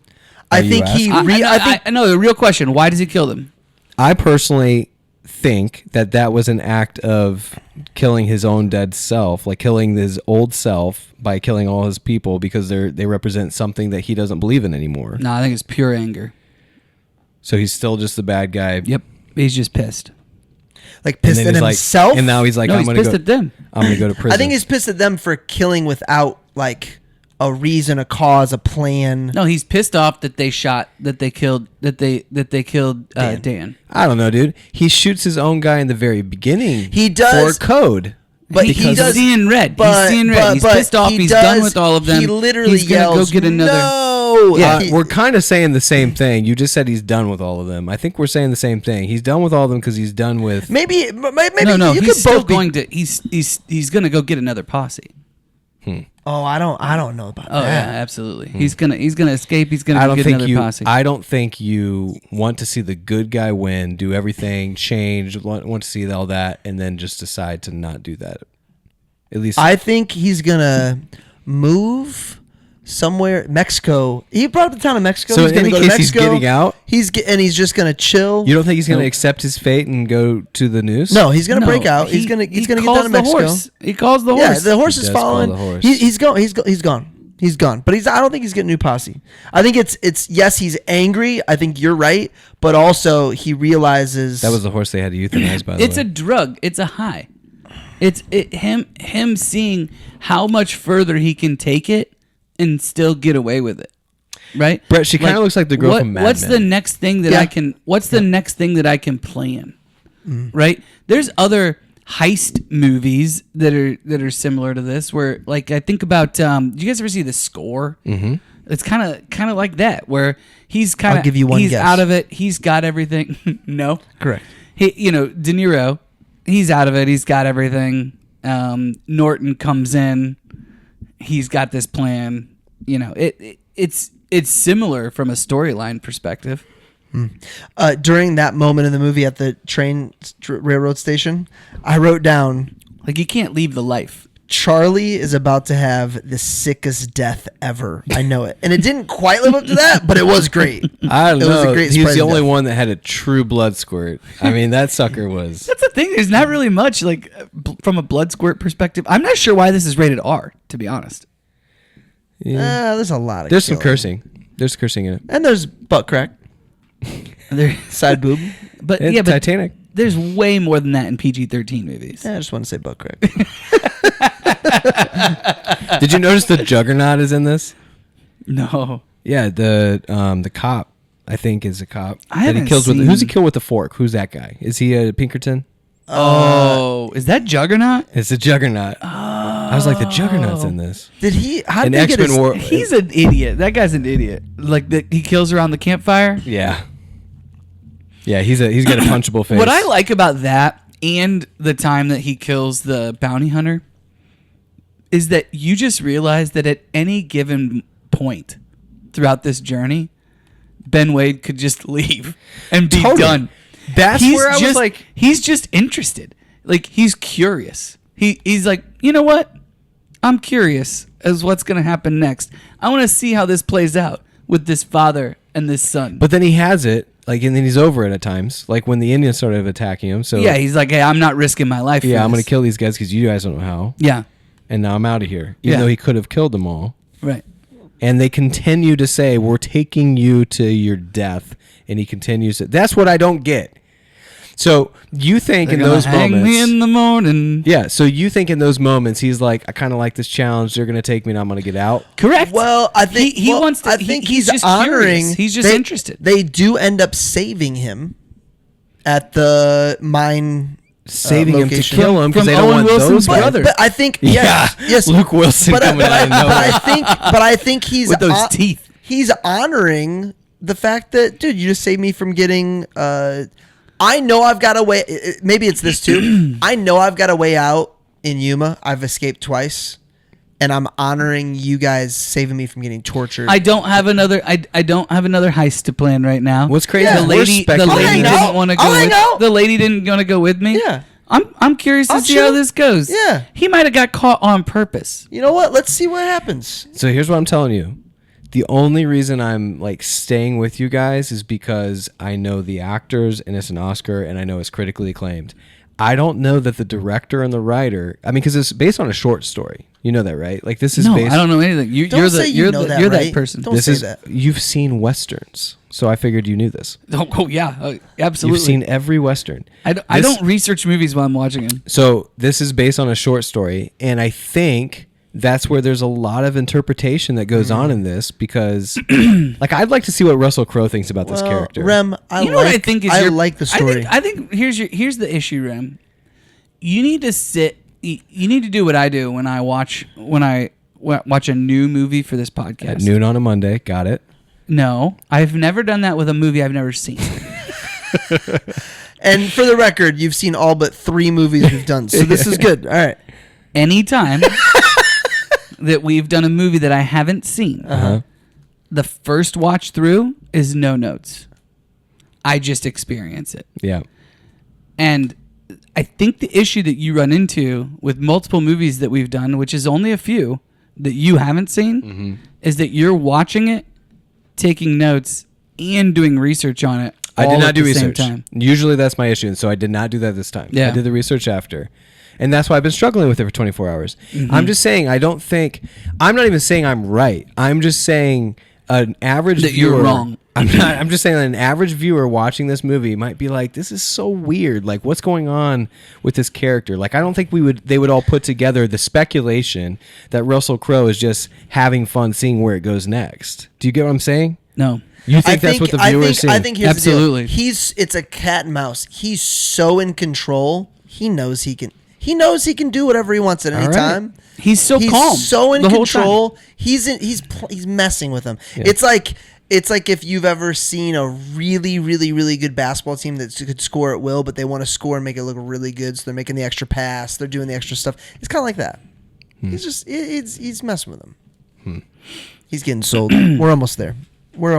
I are you think he. asking? I know the real question. Why does he kill them? I personally think that was an act of killing his own dead self, like killing his old self by killing all his people because they represent something that he doesn't believe in anymore. No, I think it's pure anger. So he's still just the bad guy. Yep. He's just pissed. Like And pissed then at he's like- himself. and now he's like, No, I'm he's gonna pissed go. at them. I'm gonna go to prison. I think he's pissed at them for killing without like a reason, a cause, a plan. No, he's pissed off that they killed Dan. I don't know, dude. He shoots his own guy in the very beginning. He does- for code. But He's he does. seeing red. But, he's seeing red. but- he's but pissed off. he He's does- done with all of them. He literally he's gonna yells, go get another. No. Yeah, We're kind of saying the same thing. You just said he's done with all of them. I think we're saying the same thing. He's done with all of them because he's done with. maybe No, you he's could still both be. going to. He's gonna go get another posse. Oh, I don't know about Oh that. yeah, absolutely. He's gonna escape. He's gonna I go don't get think another you. posse. I don't think you want to see the good guy win, do everything, change, want to see all that, and then just decide to not do that. At least I think he's gonna move somewhere. Mexico. He brought up the town of Mexico. So he's in gonna any go to case, he's Mexico. getting out? And he's just gonna chill. You don't think he's going to Nope. accept his fate and go to the noose? No, he's gonna No, break out. He's he- gonna he get down calls to the Mexico. horse. He calls the Yeah, horse. the horse He is does call following. the horse. He's gone. He's gone. He's gone. But I don't think he's getting a new posse. I think it's yes, he's angry. I think you're right, but also he realizes That was the horse they had to euthanize, by the It's way. a drug. It's a high. It's him seeing how much further he can take it and still get away with it. Right? Brett, she kinda looks like the girl from Mad What's Men. the next thing that Yeah. I can What's the next thing that I can plan? Right? There's other heist movies that are similar to this where like I think about do you guys ever see The Score? Mm-hmm. It's kind of like that where he's kind I'll of give you one he's guess. out of it. He's got everything. No. correct. He, De Niro, he's out of it. He's got everything. Norton comes in. He's got this plan. It's similar from a storyline perspective. During that moment in the movie at the railroad station, I wrote down Like you can't leave the life. Charlie is about to have the sickest death ever. I know it, and it didn't quite live up to that, but it was great. I don't It was a know. great He was surprise the only death. one that had a true blood squirt. I mean, that sucker was. That's the thing. There's not really much like from a blood squirt perspective. I'm not sure why this is rated R. To be honest. There's a lot of There's some killing. cursing. There's cursing in it. and there's butt crack, There, side boob. but It's yeah, but Titanic. there's way more than that in PG-13 movies. I just want to say butt crack. Did you notice the Juggernaut is in this? No. Yeah, the cop. I think is a cop. I that he haven't kills with. seen- Who's he kill with the fork? Who's that guy? Is he a Pinkerton? Oh, is that Juggernaut? It's a Juggernaut. I was like, the Juggernaut's in this. Did he? How In did they get his? X-Men War. He's an idiot. That guy's an idiot. Like he kills around the campfire. Yeah. Yeah, he's got a punchable face. What I like about that and the time that he kills the bounty hunter is that you just realize that at any given point throughout this journey, Ben Wade could just leave and be Totally. done. That's where I was like- he's just interested. Like he's curious. He's like, you know what? I'm curious as what's going to happen next. I want to see how this plays out with this father and this son. But then he has it, like, and then he's over it at times, like when the Indians started attacking him. So yeah, he's like, hey, I'm not risking my life. yeah, for I'm gonna this. kill these guys because you guys don't know how, Yeah, and now I'm out of here. Even Yeah. though he could have killed them all. right. And they continue to say, we're taking you to your death. And he continues to. That's what I don't get. So you think They're in gonna those hang moments. me in the morning. Yeah. So you think in those moments, he's like, I kind of like this challenge. They're going to take me and I'm going to get out. Correct. Well, I think he wants to. I think he's just honoring. curious. He's just interested. They do end up saving him at the mine. Saving him to location. kill him because From they don't Owen want Wilson's those guys. brother. But I think yes, Luke Wilson coming out of nowhere. But I think he's With those teeth. He's honoring the fact that, dude, you just saved me from getting. I know I've got a way. Maybe it's this too. I know I've got a way out in Yuma. I've escaped twice, and I'm honoring you guys saving me from getting tortured. I don't have another. I don't have another heist to plan right now. What's crazy? Yeah. The We're lady speculating. didn't want to go. I'll hang out. The lady didn't want to go with me. Yeah. I'm curious to I'll see chill. how this goes. Yeah. He might have got caught on purpose. You know what? Let's see what happens. So here's what I'm telling you. The only reason I'm like staying with you guys is because I know the actors and it's an Oscar and I know it's critically acclaimed. I don't know that the director and the writer. I mean, because it's based on a short story. You know that, right? Like this is No, based. I don't know anything. Don't You're say the you you're know the, that, you're right? that person. Don't This say is that. you've seen westerns, so I figured you knew this. Oh yeah, absolutely. You've seen every western. I don't research movies while I'm watching them. So this is based on a short story, and I think that's where there's a lot of interpretation that goes on in this because, like, I'd like to see what Russell Crowe thinks about this character. Rem, I You know what I think is I your, like the story. I think here's the issue, Rem. You need to sit. You need to do what I do when I watch a new movie for this podcast. At noon on a Monday, got it. No, I've never done that with a movie I've never seen. And for the record, you've seen all but 3 movies we've done, so this is good. All right. Anytime that we've done a movie that I haven't seen, the first watch through is no notes. I just experience it. Yeah. And I think the issue that you run into with multiple movies that we've done, which is only a few that you haven't seen, is that you're watching it, taking notes, and doing research on it. I did all not at do the same research. time. Usually that's my issue, and so I did not do that this time. Yeah. I did the research after. And that's why I've been struggling with it for 24 hours. I'm just saying, I'm not even saying I'm right. I'm just saying an average That viewer. you're wrong. I'm just saying that an average viewer watching this movie might be like, this is so weird. Like, what's going on with this character? Like, I don't think they would all put together the speculation that Russell Crowe is just having fun seeing where it goes next. Do you get what I'm saying? No. You think that's what the viewers see? I think here's Absolutely. the deal. It's a cat and mouse. He's so in control. He knows he can do whatever he wants at any All right. time. He's so He's calm. so in the whole time. control. He's messing with them. Yeah. It's like if you've ever seen a really, really, really good basketball team that could score at will, but they want to score and make it look really good, so they're making the extra pass, they're doing the extra stuff. It's kind of like that. He's just he's messing with them. He's getting sold. We're almost there. We're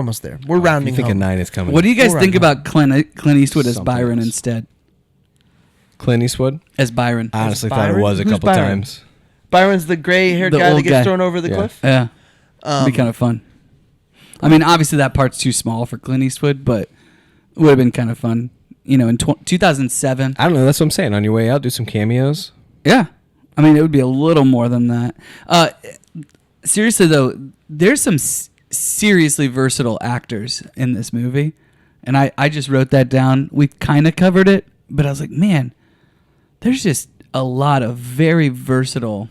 rounding. You think home. a 9 is coming? What do you guys All think right. about Clint Eastwood as Something Byron else. instead? Clint Eastwood? As Byron. I honestly thought it Byron? was a Who's couple Byron? times. Byron's the gray-haired The guy that old gets guy. thrown over the Yeah. cliff. Yeah. It'd be kind of fun. I mean, obviously that part's too small for Clint Eastwood, but it would have been kind of fun. You know, in 2007. I don't know. That's what I'm saying. On your way out, do some cameos. Yeah. I mean, it would be a little more than that. Seriously, though, there's some seriously versatile actors in this movie. And I just wrote that down. We kind of covered it, but I was like, man, there's just a lot of very versatile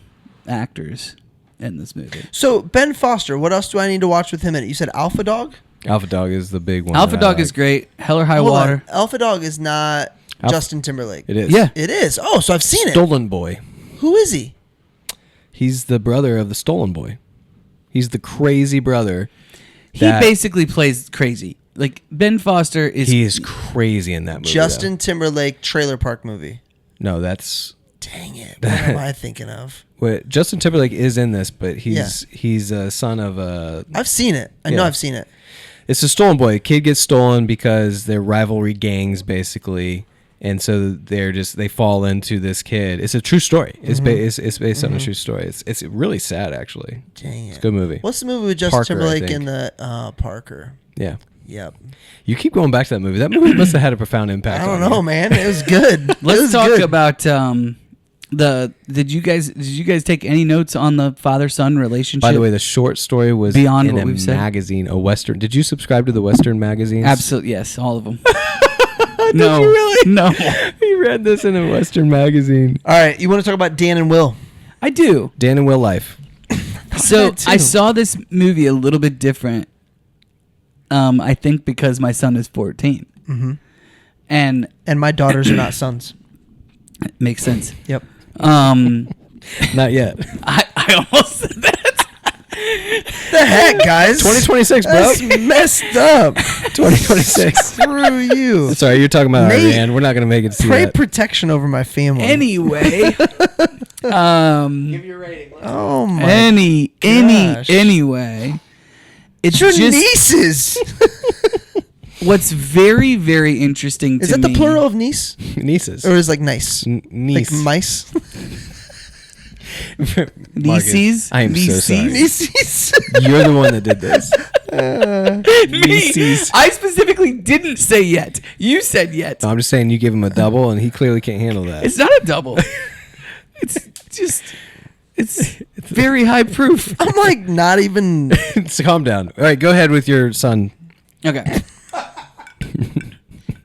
actors in this movie. So Ben Foster, what else do I need to watch with him in it? You said Alpha Dog? Alpha Dog is the big one. Alpha that I Dog like. is great. Hell or High Hold Water. on. Alpha Dog is not Justin Timberlake. It is. Yeah. It is. Oh, so I've seen it. Stolen Boy. Who is he? He's the brother of the Stolen Boy. He's the crazy brother. He that- basically plays crazy. Like, Ben Foster is... He is crazy in that movie. Justin Timberlake Trailer Park movie. though. No, that's Dang it. What am I thinking of? what Justin Timberlake is in this, but he's a son of a. I've seen it. I know Yeah. I've seen it. It's a stolen boy. A kid gets stolen because they're rivalry gangs, basically, and so they fall into this kid. It's a true story. It's based on a true story. It's really sad, actually. Dang it. It's a good movie. What's the movie with Justin Parker, I Timberlake think. and the Parker? Yeah. Yep. You keep going back to that movie. That movie must have had a profound impact. I don't on know, you. man. It was good. Let's It was talk good. about Did you guys take any notes on the father-son relationship? By the way, the short story was Beyond in what a we've said? magazine, a Western. Did you subscribe to the Western magazines? Absolutely, yes, all of them. Did No, you really? no, You read this in a Western magazine. All right, you want to talk about Dan and Will? I do. Dan and Will Life. So that too. I saw this movie a little bit different. I think because my son is 14, and And my daughters are not sons. it makes sense. Yep. Not yet. I almost said that. The heck, guys? 2026, bro. That's messed up. 2026. Screw you. Sorry, you're talking about Nate, Ariane. We're not going to make it to Pray that. protection over my family. Anyway, your rating. Oh my. gosh. anyway, it's Your just nieces. what's very, very interesting to Is that me. the plural of niece? Nieces. Or is like nice? Niece. Like mice? Marcus, Nieces? I am so sorry. Nieces. You're the one that did this. Me. I specifically didn't say yet. You said yet. No, I'm just saying you give him a double, and he clearly can't handle that. It's not a double. It's very high proof. I'm like not even. So calm down. All right, go ahead with your son. Okay.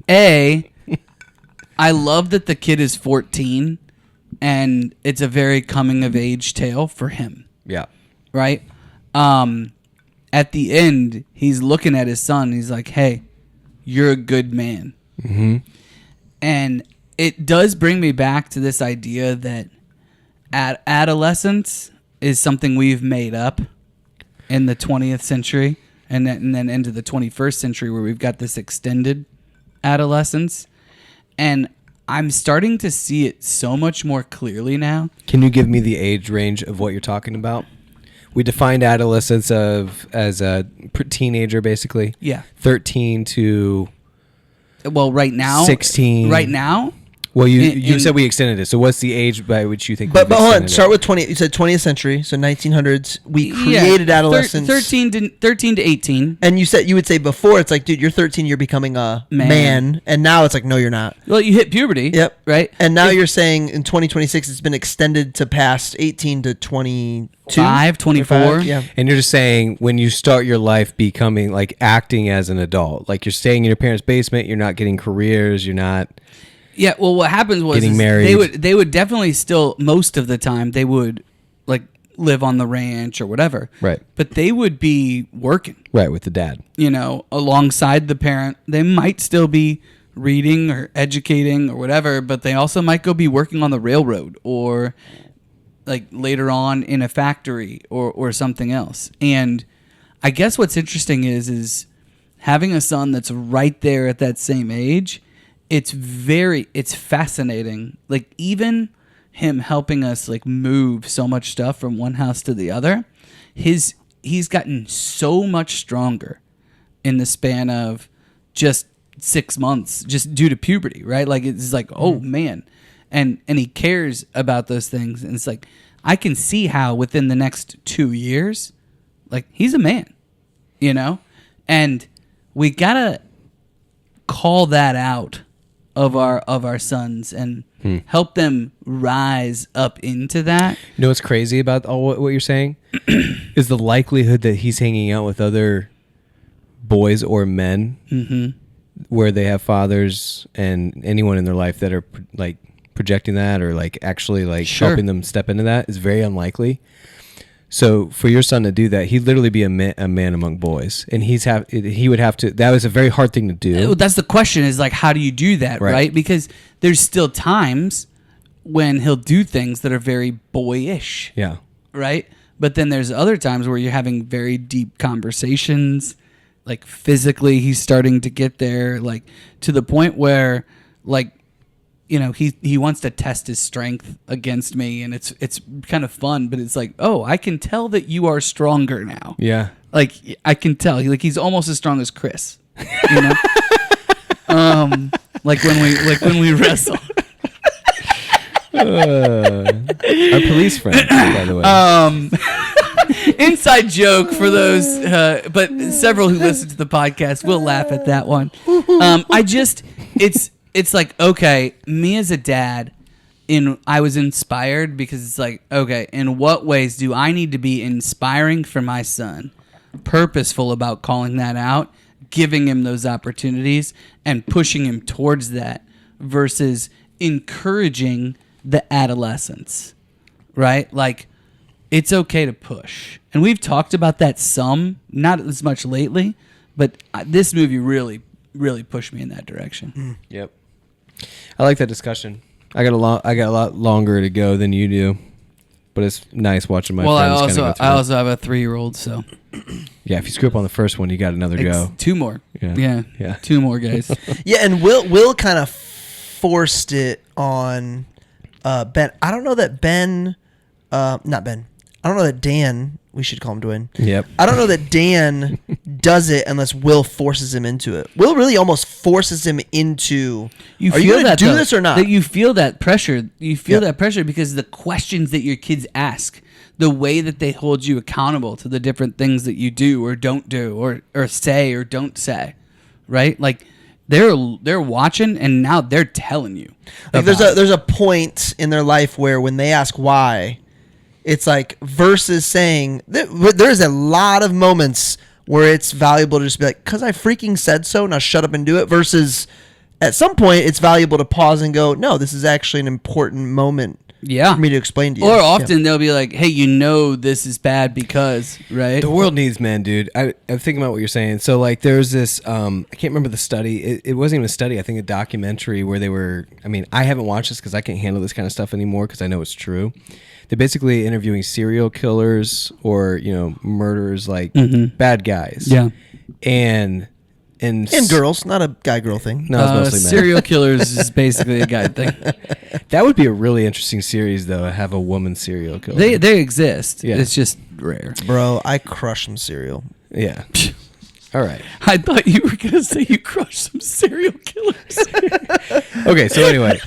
I love that the kid is 14 and it's a very coming of age tale for him, Yeah. right? At the end, he's looking at his son. He's like, "Hey, you're a good man." Mm-hmm. And it does bring me back to this idea that adolescence is something we've made up in the 20th century and then into the 21st century where we've got this extended adolescence. And I'm starting to see it so much more clearly now. Can you give me the age range of what you're talking about? We defined adolescence as a teenager, basically. Yeah. 13 to Well, right now. 16. Right now. Well, you said we extended it. So what's the age by which you think? But we've hold on. extended Start it? with 20. You said 20th century, so 1900s. We created adolescence. 13 to 18. And you would say before it's like, dude, you're 13, you're becoming a man, and now it's like, no, you're not. Well, you hit puberty. Yep. Right. And now you're saying in 2026 it's been extended to past 18 to 22, 5, 24. 25, yeah. And you're just saying when you start your life becoming like acting as an adult, like you're staying in your parents' basement, you're not getting careers, you're not. Yeah, well, what happens was Getting married. They would definitely still, most of the time, they would like live on the ranch or whatever. Right. But they would be working, Right, with the dad. Alongside the parent. They might still be reading or educating or whatever, but they also might go be working on the railroad or like later on in a factory or something else. And I guess what's interesting is having a son that's right there at that same age. It's fascinating. Like even him helping us like move so much stuff from one house to the other, he's gotten so much stronger in the span of just 6 months, just due to puberty, right? Like it's like, oh man. And he cares about those things. And it's like, I can see how within the next 2 years, like he's a man, and we gotta call that out of our sons and help them rise up into that. You know what's crazy about all what you're saying is the likelihood that he's hanging out with other boys or men where they have fathers and anyone in their life that are like projecting that or like actually like helping them step into that is very unlikely. So for your son to do that, he'd literally be a man among boys, and he would have to. That was a very hard thing to do. That's the question: is like, how do you do that, right? Because there's still times when he'll do things that are very boyish, Yeah. right? But then there's other times where you're having very deep conversations. Like physically, he's starting to get there, like to the point where, like, he wants to test his strength against me, and it's kind of fun, but it's like, oh, I can tell that you are stronger now. Yeah. Like I can tell, like he's almost as strong as Chris. Like when we wrestle. Our police friend, by the way. Inside joke for those, but several who listen to the podcast will laugh at that one. It's like, okay, me as a dad, I was inspired because it's like, okay, in what ways do I need to be inspiring for my son, purposeful about calling that out, giving him those opportunities and pushing him towards that versus encouraging the adolescence, right? Like, it's okay to push. And we've talked about that some, not as much lately, but this movie really, really pushed me in that direction. Yep. I like that discussion. I got a lot longer to go than you do, but it's nice watching my friends. I also have a 3-year-old, so yeah. If you screw up on the first one, you got another go. 2 more. Yeah. 2 more guys. Yeah, and Will kind of forced it on Ben. I don't know that Ben, not Ben. I don't know that Dan. We should call him Dwayne. Yep. I don't know that Dan does it unless Will forces him into it. Will really almost forces him into. Are you going to do this or not? That you feel that pressure. You feel that pressure because the questions that your kids ask, the way that they hold you accountable to the different things that you do or don't do, or say or don't say, right? Like they're watching and now they're telling you. Like there's a point in their life where when they ask why. It's like versus saying there's a lot of moments where it's valuable to just be like, because I freaking said so, now shut up and do it. Versus at some point, it's valuable to pause and go, no, this is actually an important moment for me to explain to you. Or often they'll be like, hey, this is bad because, right? The world needs men, dude. I'm thinking about what you're saying. So, like, there's this, I can't remember the study. It wasn't even a study. I think a documentary where they were, I haven't watched this because I can't handle this kind of stuff anymore because I know it's true. They're basically interviewing serial killers or, murderers, like bad guys. Yeah. And girls, not a guy-girl thing. No, it's mostly men. Serial killers is basically a guy thing. That would be a really interesting series, though, to have a woman serial killer. They exist. Yeah. It's just rare. Bro, I crush some cereal. Yeah. All right. I thought you were going to say you crushed some serial killers. Okay, so anyway.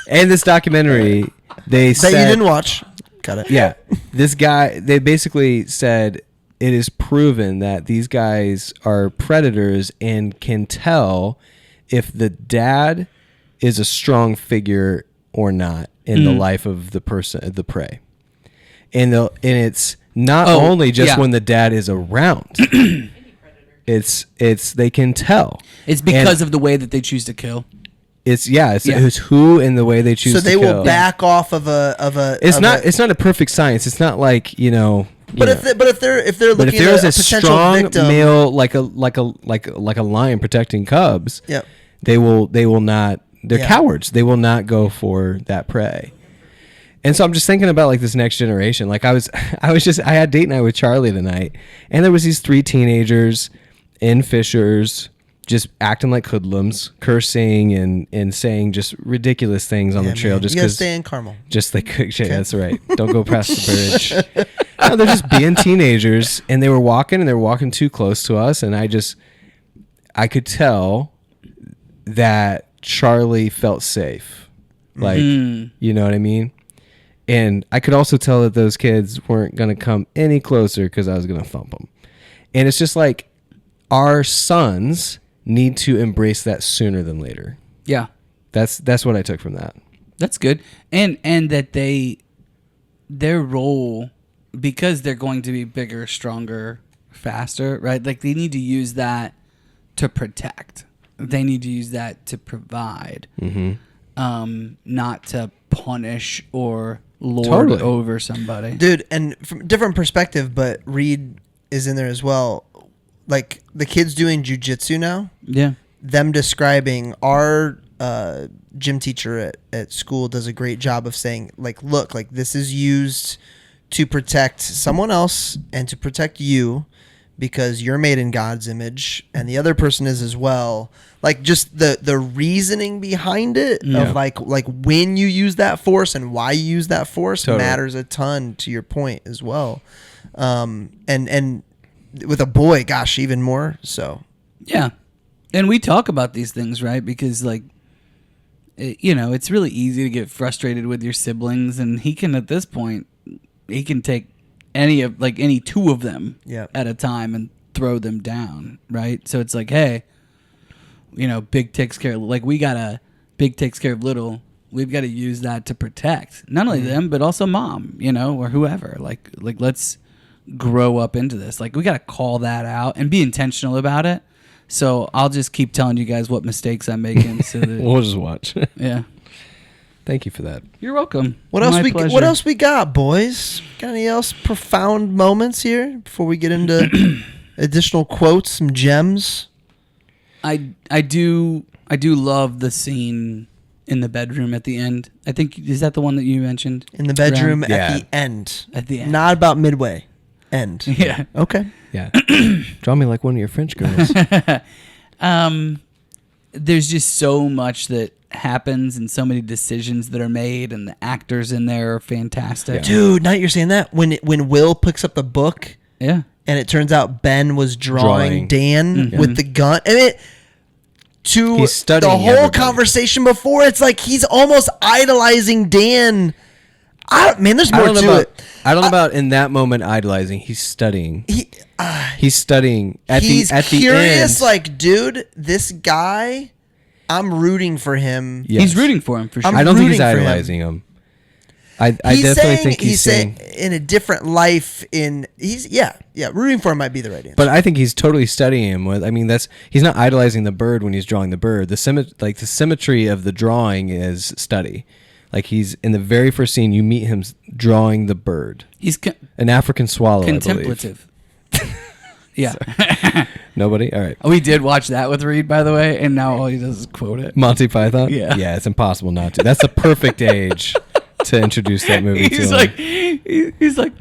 In this documentary, they said... That you didn't watch. Got it. Yeah. This guy, they basically said it is proven that these guys are predators and can tell if the dad is a strong figure or not in the life of the person, the prey. And it's not only just when the dad is around. It's they can tell. It's because of the way that they choose to kill. It's who and the way they choose to kill. So they will back off of a. It's not a perfect science. It's not like But if they're looking there's at a potential strong victim, male like a lion protecting cubs, yep. they will not. They're cowards. They will not go for that prey. And so I'm just thinking about like this next generation. Like I had date night with Charlie tonight, and there was these 3 teenagers in Fishers just acting like hoodlums, cursing and saying just ridiculous things on the trail. Man. Just you gotta because stay in Carmel. Just like that's right. Don't go past the bridge. No, they're just being teenagers, and they were walking too close to us, and I could tell that Charlie felt safe. Like, you know what I mean? And I could also tell that those kids weren't going to come any closer because I was going to thump them. And it's just like our sons need to embrace that sooner than later. Yeah. That's what I took from that. That's good. And that their role, because they're going to be bigger, stronger, faster, right? Like they need to use that to protect. They need to use that to provide, not to punish or lord over somebody. Dude, and from different perspective, but Reed is in there as well. Like the kids doing jujitsu now. Yeah. Them describing our gym teacher at school does a great job of saying, like, look, like this is used to protect someone else and to protect you because you're made in God's image and the other person is as well. Like just the reasoning behind it of like when you use that force and why you use that force matters a ton to your point as well. And with a boy, gosh, even more so. Yeah. And we talk about these things, right? Because like, it's really easy to get frustrated with your siblings, and he can, at this point, he can take any 2 of them at a time and throw them down, right? So it's like, hey, big takes care of, like we got a big takes care of little, we've got to use that to protect not only them but also mom, or whoever. Like let's grow up into this. Like we got to call that out and be intentional about it. So I'll just keep telling you guys what mistakes I'm making. So that, We'll just watch. yeah. Thank you for that. You're welcome. What else we got, boys? Got any else profound moments here before we get into additional quotes, some gems? I do love the scene in the bedroom at the end. I think, is that the one that you mentioned? In the bedroom Around- at the end. At the end. Not about midway. End. Yeah. Okay. Yeah. Draw me like one of your French girls. There's just so much that happens and so many decisions that are made, and the actors in there are fantastic. Yeah. Dude, now that you're saying that, when Will picks up the book Yeah. and it turns out Ben was drawing Drawing. Dan with the gun. And it to He's the studying whole everybody. conversation before, it's like he's almost idolizing Dan. There's more to it. I don't know about in that moment idolizing. He's studying. He's studying at He's the end. curious, like, dude, this guy, I'm rooting for him. Yes. He's rooting for him for sure. I'm I don't think he's rooting for him. idolizing him. I He's definitely saying, think he's saying. in a different life. Rooting for him might be the right answer. But I think he's totally studying him. I mean, he's not idolizing the bird when he's drawing the bird. The symmetry of the drawing is study. Like he's in the very first scene, you meet him drawing the bird, He's an African swallow. contemplative. Yeah. Nobody. All right. We did watch that with Reed, by the way, and now all he does is quote it. Monty Python. Yeah. Yeah. It's impossible not to. That's the perfect age to introduce that movie to He's him. like, he's like,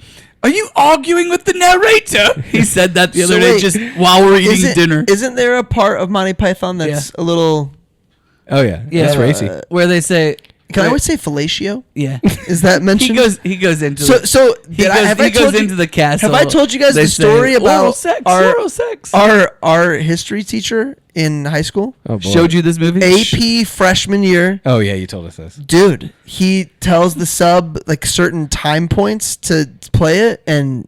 are you arguing with the narrator? He said that the other day wait, just while we're eating dinner. Isn't there a part of Monty Python that's a little? Oh yeah. Yeah. That's racy. Where they say, Can I always say fellatio? yeah. Is that mentioned? He goes into So he goes into the castle. Have I told you guys They the say, story about oral sex? our history teacher in high school? Oh boy. Showed you this movie? AP freshman year. Oh yeah. You told us this. Dude, he tells the sub like certain time points to play it, and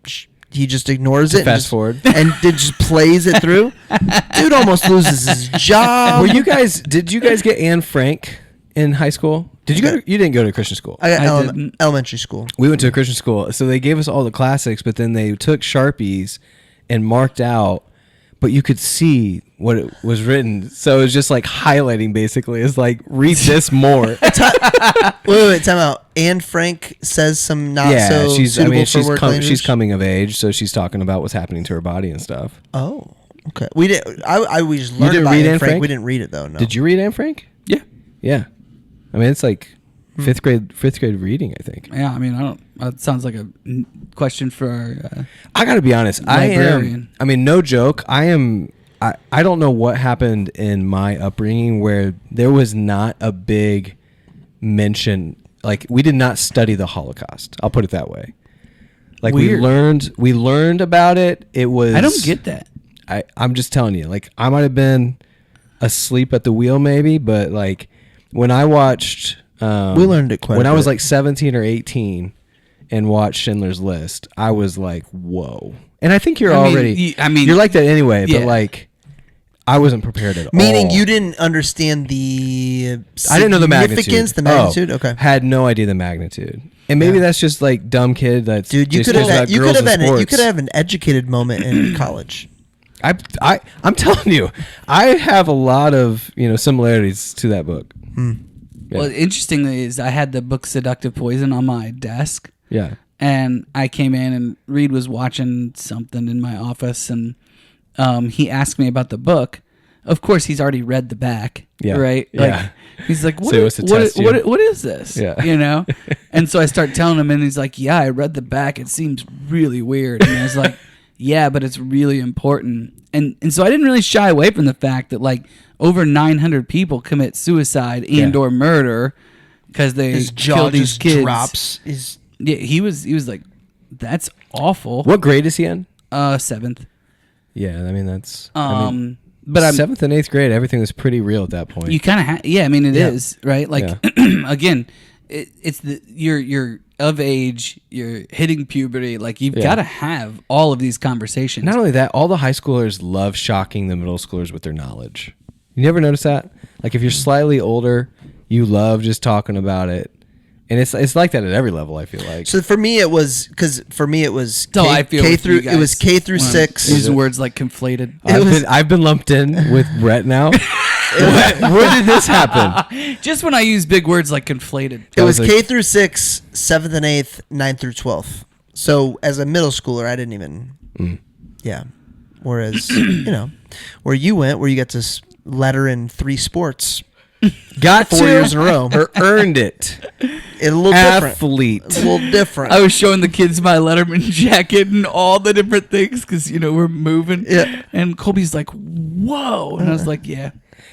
he just ignores it. Fast forward. and it just plays it through. Dude almost loses his job. Did you guys get Anne Frank in high school? Did you go? You didn't go to a Christian school. I got I didn't. elementary school. We went to a Christian school, so they gave us all the classics, but then they took Sharpies and marked out, but you could see what it was written. So it was just like highlighting, basically. It's like, read this more. Wait, time out. Anne Frank says some not so suitable for work language. she's coming of age, so she's talking about what's happening to her body and stuff. Oh, okay. We did. We just learned didn't about read Anne Anne Frank. Frank? We didn't read it though. No. Did you read Anne Frank? Yeah. Yeah. I mean, it's like fifth grade reading, I think. Yeah, I mean, I don't. That sounds like a question for our. I got to be honest. Librarian. I mean, no joke. I don't know what happened in my upbringing where there was not a big mention. Like, we did not study the Holocaust. I'll put it that way. Like, Weird. we learned about it. It was. I don't get that. I'm just telling you. Like, I might have been asleep at the wheel, maybe, but like when I watched. We learned it quite when a I was bit. like 17 or 18 and watched Schindler's List. I was like, whoa. And I think you're already. You're like that anyway, yeah. but like, I wasn't prepared at all. Meaning you didn't understand the I didn't know the significance, the magnitude. Okay. Had no idea the magnitude. And maybe that's just like dumb kid. That's Dude, you just could have cares about you girls could have and you could sports. have an educated moment in college. I'm telling you, I have a lot of similarities to that book. Yeah. Well, interestingly, is I had the book Seductive Poison on my desk, Yeah. and I came in and Reed was watching something in my office, and he asked me about the book. Of course, he's already read the back, Yeah. right? Yeah. He's like, So he wants to test you. what is this? Yeah. And so I start telling him, and he's like, yeah, I read the back. It seems really weird. And I was like, yeah, but it's really important. And so I didn't really shy away from the fact that like over 900 people commit suicide and or murder because they His kill jaw these just kids. drops. Yeah, he was like, that's awful. What grade is he in? 7th. Yeah, I mean that's. But I'm 7th and 8th grade, everything was pretty real at that point. You kind of yeah. I mean, it is right. Like again, it's you're of age, you're hitting puberty. Like you've got to have all of these conversations. Not only that, all the high schoolers love shocking the middle schoolers with their knowledge. You never notice that? Like if you're slightly older, You love just talking about it. And it's like that at every level, I feel like. So for me, it was So I feel K with through you guys it was K through when I'm 6. Using words like conflated. I've been lumped in with Brett now. Where did this happen? Just when I use big words like conflated. It was like- K through 6, 7th and 8th, 9th through 12th. So as a middle schooler, I didn't even. Yeah. Whereas where you went, where you got to letter in 3 sports. Got 4 to years in a row. or earned it. It's a little different. Athlete. It's a little different. I was showing the kids my Letterman jacket and all the different things because we're moving. Yeah. And Colby's like, "Whoa!" And I was like, "Yeah."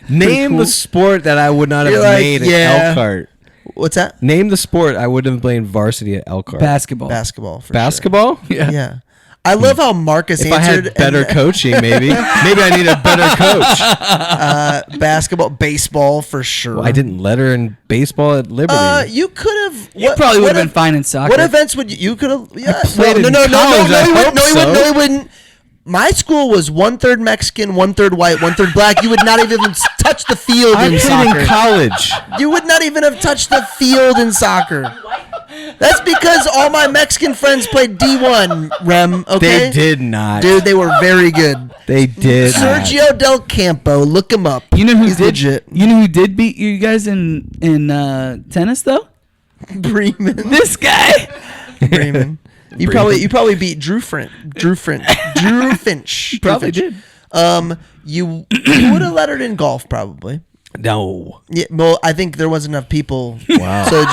Name cool. the sport that I would not have You're like, made yeah. at Elkhart. What's that? Name the sport I wouldn't have played varsity at Elkhart. Basketball. Basketball. For Basketball? Sure. Yeah. Yeah. I love how Marcus If I answered. had better and- coaching, maybe. Maybe I need a better coach. Basketball, baseball for sure. Well, I didn't letter in baseball at Liberty. You could have. You probably would have been fine in soccer. What events would you could have? Yeah. played no, in no, no, college, no, I no, hope no, so. no, he wouldn't. My school was 1/3 Mexican, 1/3 white, 1/3 black. You would not even touch the field I in played soccer. in college. You would not even have touched the field in soccer. That's because all my Mexican friends played D1, Rem, okay? They did not. Dude, they were very good. They did not. Sergio Del Campo, look him up. You know who He's did? legit. You know who did beat you guys in tennis though? Bremen. This guy. Bremen. You probably beat Drew Finch. Drew Finch. Probably Drew Finch. did. You would have lettered in golf probably. No. Yeah, well, I think there wasn't enough people. Wow. So it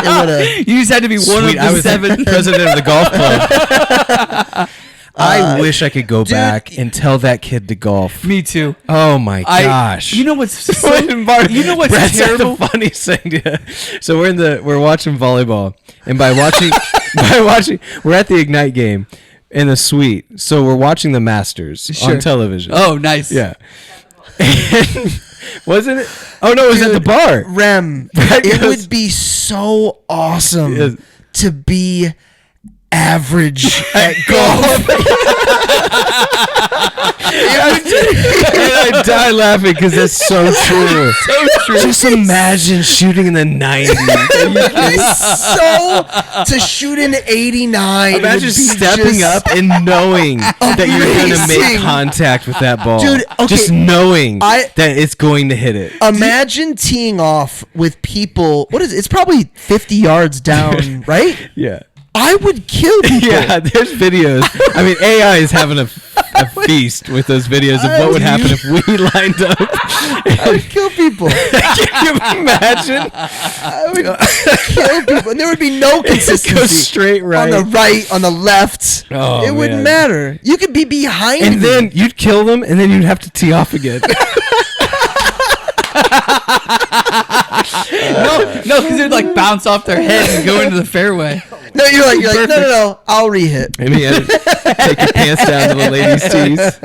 would have. You just had to be one Sweet. of I the was 7. president of the golf club. I wish I could go back and tell that kid to golf. Me too. Oh my gosh! You know what's so, you know what's Brad's terrible? the funniest thing. So we're watching volleyball, and by watching we're at the Ignite game in the suite. So we're watching the Masters Sure. on television. Oh, nice. Yeah. And wasn't it? Oh no, it was at the bar. Rem, Brad it goes- would be so awesome Yes. to be average at golf. And I die laughing because that's so true. So true. Just imagine shooting in the 90s. To shoot an 89. would Imagine be stepping just- up and knowing that you're going to Amazing. make contact with that ball. Dude, okay, just knowing I- that it's going to hit it. Imagine teeing off with people. What is it? It's probably 50 yards down, right? Yeah. I would kill people. Yeah, there's videos. I mean, AI is having a feast with those videos of what would happen if we lined up. I would kill people. Can you imagine? I would kill people. And there would be no consistency. Go straight right. On the right, on the left. Oh, it wouldn't man. matter. You could be behind And me. then you'd kill them, and then you'd have to tee off again. No, because it'd like bounce off their head and go into the fairway. No, you're like no, I'll re-hit. Maybe take your pants down to the ladies' tees.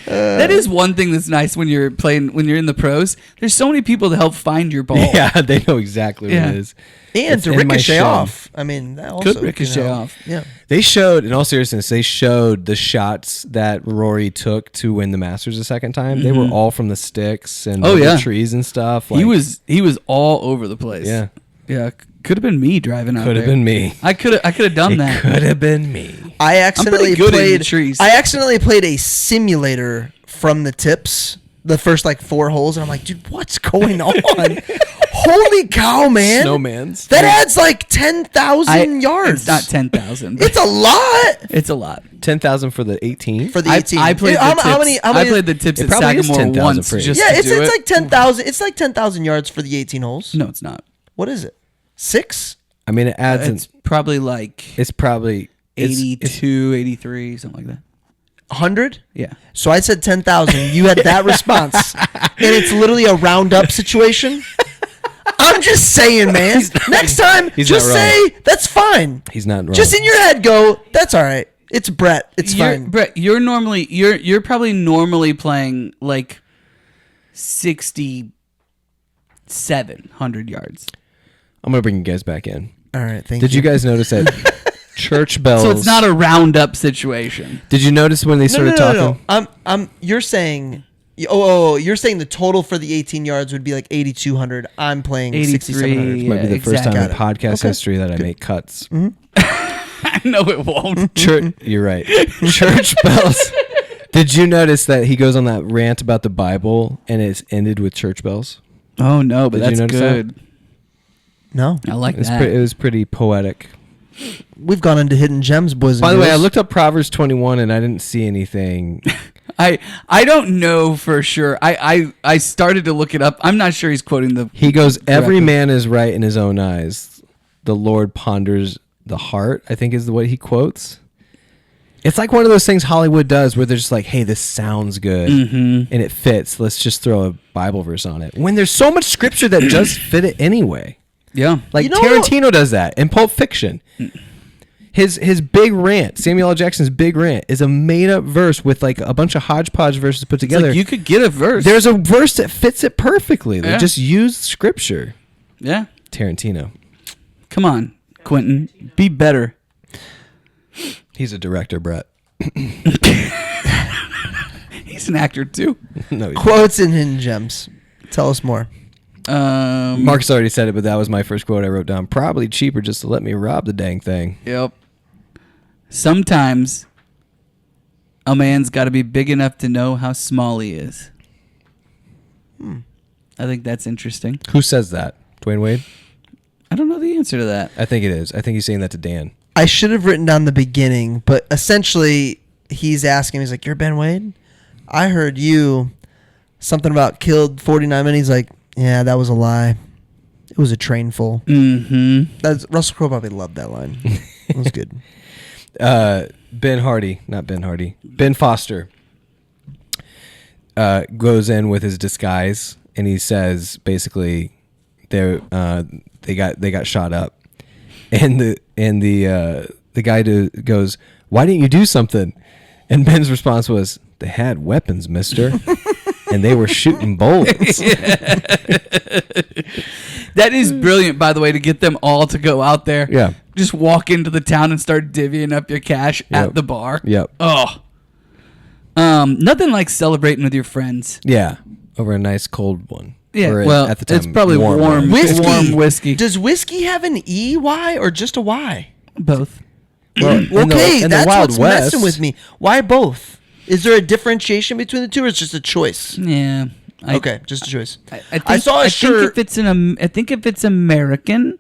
That is one thing that's nice when you're in the pros. There's so many people to help find your ball. Yeah, they know exactly what Yeah. it is. And It's to in my ricochet shed. off. I mean, that also Could ricochet off. Yeah. They showed, in all seriousness, they showed the shots that Rory took to win the Masters the second time. They were all from the sticks and Oh, the yeah. trees and stuff. He was all over the place. Yeah. Yeah. Could have been me driving out Could have there. been me. I could have done It that. could have been me. I accidentally good in the played trees. I accidentally played a simulator from the tips, the first like 4 holes, and I'm like, dude, what's going on? Holy cow, man. Snowman's. That adds like 10,000 yards. It's not 10,000. It's a lot It's a lot. 10,000 for the 18? for the I 18. played the How tips. many? I played the tips It at probably is Sagamore 10,000 once. for you. Just Yeah, to it's do it. like 10,000. It's like 10,000 yards for the 18 holes. No, it's not. What is it? 6? I mean, it adds It's probably like it's probably 82, 83, something like that. 100? Yeah. So I said 10,000. You had that response. And it's literally a roundup situation. I'm just saying, man. Next time, He's just not wrong. say, that's fine. He's not wrong. Just in your head, go, that's all right. It's Brett. It's fine. Brett, you're probably normally playing like 6,700 yards. I'm going to bring you guys back in. All right, thank you. Did you guys notice that church bells? So it's not a roundup situation. Did you notice when they started talking? No. You're saying Oh, you're saying the total for the 18 yards would be like 8,200. I'm playing 6,700. This might be the first time in Got it. podcast history that I make cuts. No, it won't. You're right. Church bells. Did you notice that he goes on that rant about the Bible and it's ended with church bells? Oh no, but Did you that's notice good. No. I like It that. was pretty poetic. We've gone into hidden gems, boys and By the way, I girls. looked up Proverbs 21 and I didn't see anything. I don't know for sure. I started to look it up. I'm not sure he's quoting the. He goes, every Correctly. man is right in his own eyes. The Lord ponders the heart, I think is what he quotes. It's like one of those things Hollywood does where they're just like, hey, this sounds good and it fits. Let's just throw a Bible verse on it. When there's so much scripture that just fit it anyway. Yeah. Like You know Tarantino does that in Pulp Fiction. His big rant, Samuel L. Jackson's big rant, is a made up verse with like a bunch of hodgepodge verses put It's together. like you could get a verse. There's a verse that fits it perfectly. They Yeah. just used scripture. Yeah. Tarantino. Come on, Quentin. Be better. He's a director, Brett. He's an actor too. No, he's Quotes and hidden gems. Tell us more. Mark's already said it, but that was my first quote I wrote down. Probably cheaper just to let me rob the dang thing. Yep. Sometimes a man's got to be big enough to know how small he is. I think that's interesting. Who says that? Dwayne Wade? I don't know the answer to that. I think it is. I think he's saying that to Dan. I should have written down the beginning, but essentially he's asking, he's like, you're Ben Wade? I heard you something about killed 49 men. He's like, yeah, that was a lie. It was a train full. Mm-hmm. That's Russell Crowe probably loved that line. It was good. Ben Foster goes in with his disguise and he says basically they got shot up, and the guy goes, why didn't you do something? And Ben's response was, they had weapons, mister. And they were shooting bullets. That is brilliant, by the way, to get them all to go out there. Yeah. Just walk into the town and start divvying up your cash at the bar. Yep. Oh. Nothing like celebrating with your friends. Yeah, over a nice cold one. Yeah, Or well, at the time, it's probably warm. one. Whiskey. Warm whiskey. Does whiskey have an EY or just a Y? Both. Well, in Okay, the that's Wild what's West, messing with me. Why both? Is there a differentiation between the two, or it's just a choice? Yeah. Okay, just a choice. I saw a think shirt. if it's American,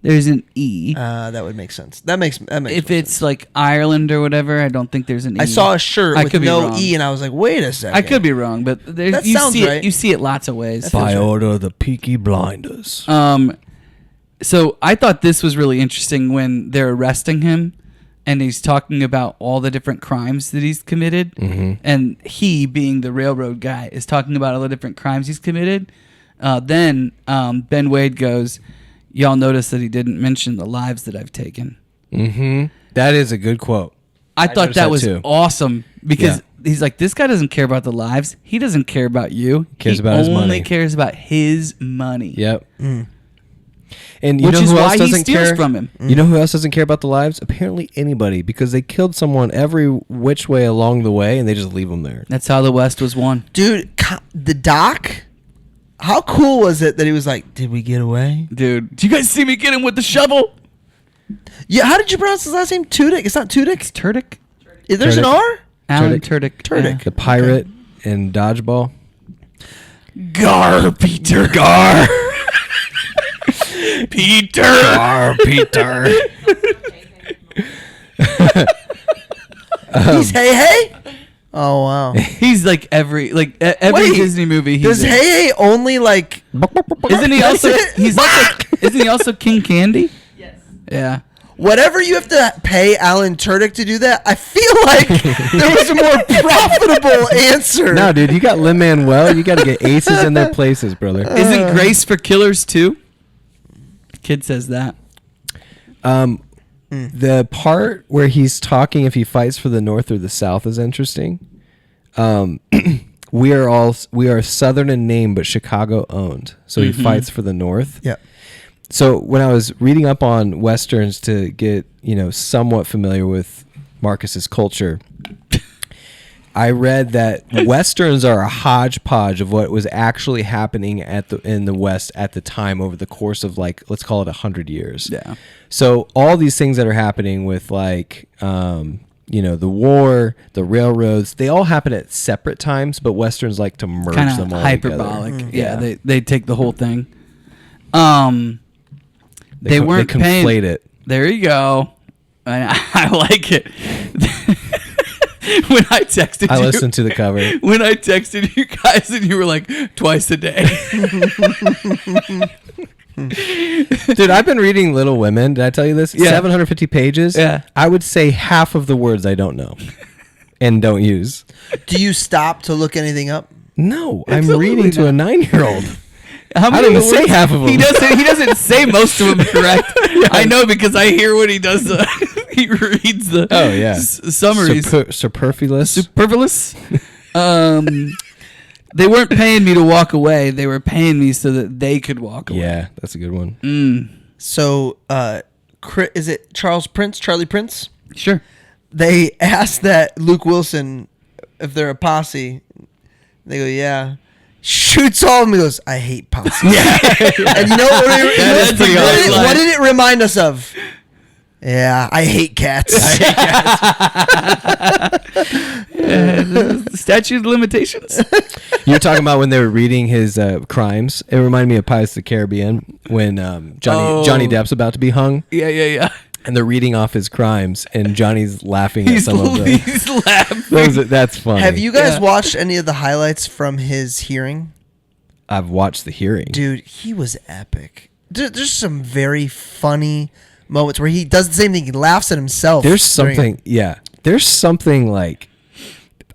there's an E. That would make sense. That makes if more it's sense. like Ireland or whatever, I don't think there's an E. I saw a shirt I with could be no wrong. E, and I was like, wait a second. I could be wrong, but That you sounds see right. it. You see it lots of ways. by order of the Peaky Blinders. So I thought this was really interesting when they're arresting him, and he's talking about all the different crimes that he's committed, and he, being the railroad guy, is talking about all the different crimes he's committed. Then Ben Wade goes, "Y'all notice that he didn't mention the lives that I've taken." That is a good quote. I thought noticed that that was too. awesome because Yeah. he's like, this guy doesn't care about the lives. He doesn't care about you. Cares he about his money. only cares about his money. Yep. And you Which know is who why else he doesn't steals care from him. You know who else doesn't care about the lives? Apparently anybody, because they killed someone every which way along the way, and they just leave them there. That's how the West was won. Dude, the doc. How cool was it that he was like, "Did we get away?" Dude, do you guys see me get him with the shovel? Yeah. How did you pronounce his last name? Tudyk. It's not Tudyk. Turdick? There's an Turdyk. R. Alan Turdick. Turdick. The pirate and dodgeball. Gar, Peter. Gar. Peter. Gar, Peter. He's hey. Oh wow. He's like every Wait, Disney movie. He's Does in. Hey only like? Isn't he also? That's it? He's also. Isn't he also King Candy? Yes. Yeah. Whatever you have to pay Alan Tudyk to do that, I feel like there was a more profitable answer. No, dude, you got Lin-Manuel. You got to get aces in their places, brother. Isn't Grace for Killers too? Kid says that. The part where he's talking if he fights for the North or the South is interesting. We are Southern in name, but Chicago owned. So he fights for the North. Yeah. So when I was reading up on Westerns to get, somewhat familiar with Marcus's culture, I read that westerns are a hodgepodge of what was actually happening in the West at the time over the course of like, let's call it 100 years. Yeah. So all these things that are happening with like, the war, the railroads, they all happen at separate times, but westerns like to merge Kind them of all hyperbolic. together. Yeah, they take the whole thing. They weren't conflate paying. it. There you go. I like it. When I texted I you, listened to the cover. When I texted you guys and you were like, twice a day. Dude, I've been reading Little Women. Did I tell you this? Yeah. 750 pages. Yeah. I would say half of the words I don't know and don't use. Do you stop to look anything up? No, I'm Absolutely reading to a not. 9-year-old. How I many don't even say words- half of them. He doesn't say most of them correct. I know because I hear what he does. He reads the summaries. Superfluous. Superfluous. They weren't paying me to walk away. They were paying me so that they could walk away. Yeah, that's a good one. So, is it Charlie Prince? Sure. They asked that Luke Wilson if they're a posse. They go, yeah. Shoots all of them. He goes, I hate posse. Yeah. And you know what did it remind us of? Yeah, I hate cats. Statute of limitations. You're talking about when they were reading his crimes. It reminded me of Pirates of the Caribbean when Johnny Depp's about to be hung. Yeah. And they're reading off his crimes, and Johnny's laughing at some of them. He's laughing. That's funny. Have you guys watched any of the highlights from his hearing? I've watched the hearing. Dude, he was epic. There's some very funny moments where he does the same thing. He laughs at himself. There's something, There's something like,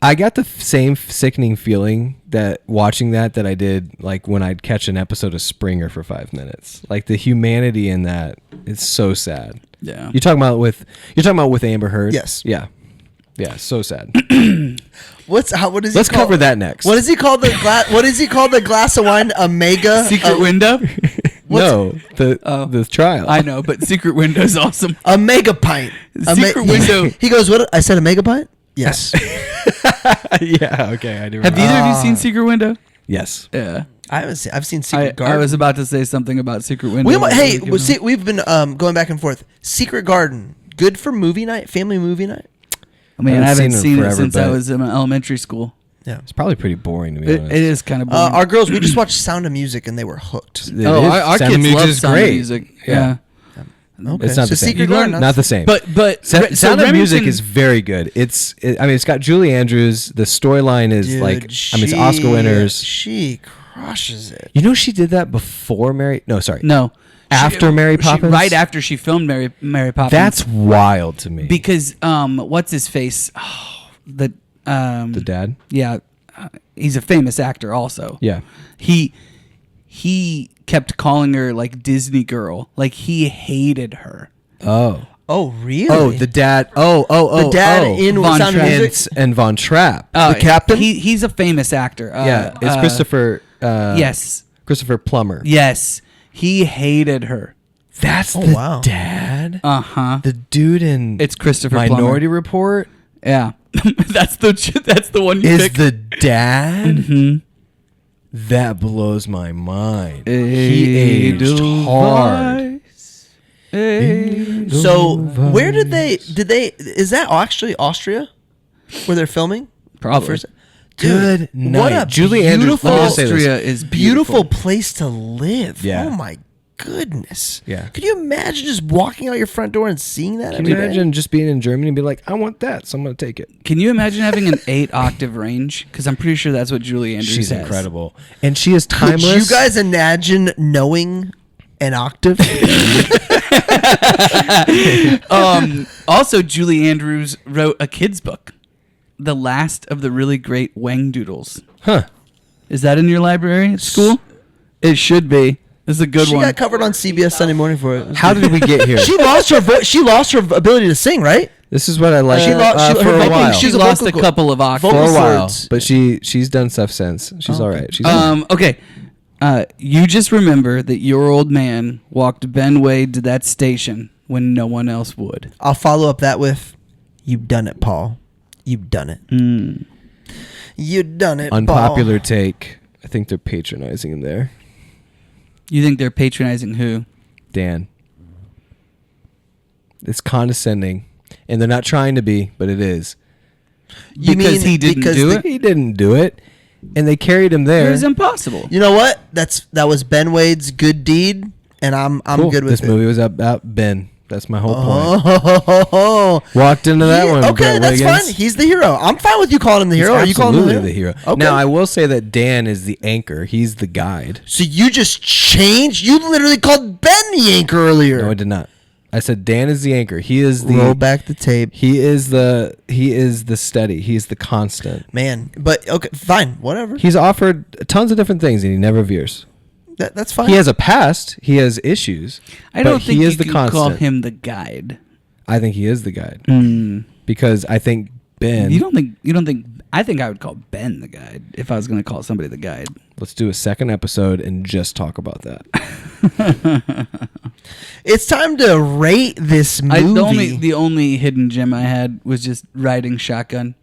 I got the same sickening feeling that watching that I did like when I'd catch an episode of Springer for 5 minutes. Like the humanity in that is so sad. Yeah. You're talking about with Amber Heard? Yes. Yeah. Yeah, so sad. What is he Let's call- cover that next. What does he call the glass of wine? A mega Secret window. No, the trial. I know, but secret window is awesome. A mega pint. Secret window. He goes, what? I said a mega pint? Yes. Yeah, okay, I do. Have either of you seen Secret Window? Yes. Yeah. I've seen Secret Garden. I was about to say something about Secret Window. We've been going back and forth. Secret Garden, good for movie night, family movie night. I mean, I haven't seen it forever, since I but was in elementary school. Yeah. It's probably pretty boring to be It honest. is kind of boring. Our girls, we just watched Sound of Music and they were hooked. It our is. Sound of kids Music love is Sound of great. Music. Yeah. Yeah. Okay. It's not so the same. Secret Garden, Not the same. But Sound of Remington- Music is very good. It's got Julie Andrews. The storyline is Dude, it's Oscar winners. She crushes it. You know she did that before Mary? No, sorry. No. After Mary Poppins? Right after she filmed Mary Poppins. That's wild to me. because what's his face? Oh, the dad? yeah, he's a famous actor also. Yeah. He kept calling her like Disney girl. Like he hated her. Oh. Oh, really? Oh, the dad. The dad in Von Sound of Trapp. Music. And Von Trapp. The captain? He's a famous actor. Yeah, it's Christopher. Yes. Christopher Plummer. Yes. He hated her. That's Oh, the wow. dad. Uh-huh. The dude in It's Christopher Minority Plummer. Report Yeah. that's the one you is picked. the dad. Mm-hmm. That blows my mind. He aged hard. So where did they is that actually Austria where they're filming? Probably. First- Good What night. a Julie Andrews. beautiful Let me just say this. Austria is beautiful place to live. Yeah. Oh my goodness. Yeah. Could you imagine just walking out your front door and seeing that Can you every day? imagine just being in Germany and be like, I want that, so I'm going to take it. Can you imagine having an 8-octave range? Because I'm pretty sure that's what Julie Andrews She's has. incredible. And she is Could timeless. you guys imagine knowing an octave? Also, Julie Andrews wrote a kid's book, The Last of the Really Great Wang Doodles. Huh. Is that in your library at school? It should be. This is a good She one. got covered on CBS Sunday Morning for it. How did we get here? She lost her she lost her ability to sing, right? This is what I like She lost- for her a vocal- while. she's She's a lost vocal a couple of octaves. For a vocal while. cords. But she's done stuff since. She's all right. She's Okay. You just remember that your old man walked Ben Wade to that station when no one else would. I'll follow up that with, you've done it, Paul. You've done it. You done it, Unpopular Ball. take. I think they're patronizing him there. You think they're patronizing who? Dan. It's condescending. And they're not trying to be, but it is. Because he didn't do it? He didn't do it. And they carried him It there. was impossible. You know what? That was Ben Wade's good deed, and I'm Cool. good with this it. movie was about Ben. That's my whole point. Oh, Walked into that one. Okay, Brett that's Wiggins. fine. He's the hero. I'm fine with you calling him the hero. Are He's you calling him absolutely the hero. Okay. Now, I will say that Dan is the anchor. He's the guide. So you just changed? You literally called Ben the anchor earlier. No, I did not. I said Dan is the anchor. He is the Roll back the tape. He is the steady. He's the constant. Man, but okay, fine, whatever. He's offered tons of different things and he never veers. That's fine. He has a past. He has issues. I don't but think he is you the can constant. call him the guide. I think he is the guide Mm. because I think Ben. You don't think I think I would call Ben the guide if I was going to call somebody the guide. Let's do a second episode and just talk about that. It's time to rate this movie. The only hidden gem I had was just riding shotgun.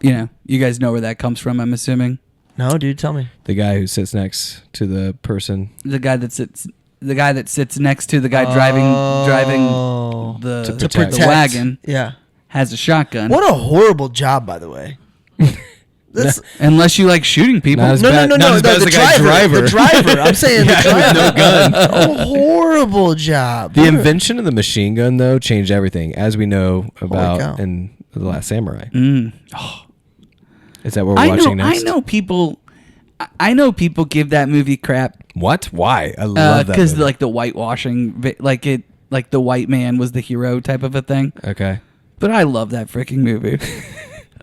You know, you guys know where that comes from, I'm assuming. No, dude, tell me. The guy who sits next to the person. The guy that sits next to the guy driving the To protect. the wagon Yeah. has a shotgun. What a horrible job, by the way. That's, Unless you like shooting people. Not as no, bad- no, no, not no. as bad as The the guy driver. The driver. I'm saying the driver. No gun. A horrible job. The invention of the machine gun, though, changed everything, as we know cow. about in The Last Samurai. Mm. Is that what we're watching next? I know people give that movie crap What? Why? I love that. because movie. like the whitewashing, like the white man was the hero type of a thing. Okay. But I love that freaking movie.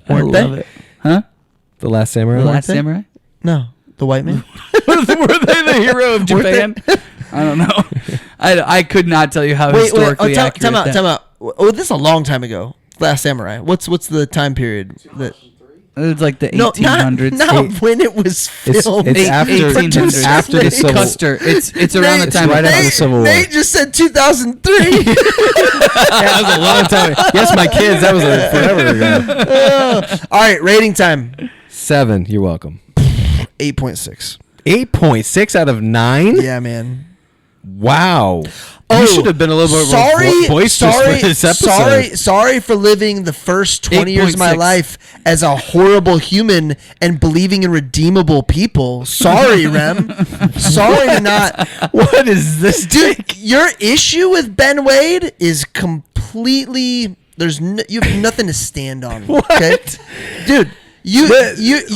I Weren't they? love it. Huh? The Last Samurai. The Last they? Samurai? No, the white man. Were they the hero of Japan? I don't know. I could not tell you how historically accurate time out, that. time out. Oh, this is a long time ago. Last Samurai. What's the time period? That It's like the no, 1800s. not when it was filmed. It's after. 1800s. It's after the Civil. Custer. It's around the Nate- time right of after the Civil War. Nate just said 2003. That was a long time. Yes, my kids. That was forever ago. All right, rating time. 7. You're welcome. 8.6. 8.6 out of 9. Yeah, man. Wow. Oh, You should have been a little bit more boisterous with this episode. Sorry for living the first 20 years of my 8.6. life as a horrible human and believing in redeemable people. Sorry, Rem. Sorry to not. What is this, Dude, your issue with Ben Wade is completely. You have nothing to stand on. Okay? Dude,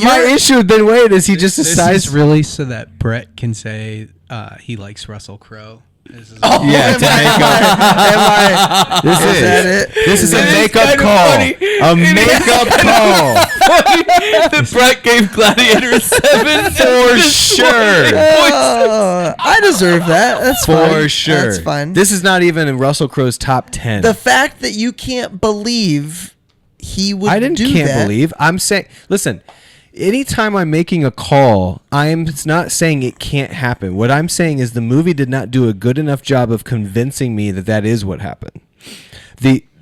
my issue with Ben Wade is he just This decides. is really so that Brett can say he likes Russell Crowe. This is Yeah, to make up. This Is that it? This is a It is makeup kind of call. funny. A makeup call. that Brett gave Gladiator 7 For sure. I deserve that. That's fine. For sure. That's fine. This is not even in Russell Crowe's top 10. The fact that you can't believe he would I didn't do can't that. believe. I'm saying, listen, anytime I'm making a call, I'm not saying it can't happen. What I'm saying is the movie did not do a good enough job of convincing me that that is what happened.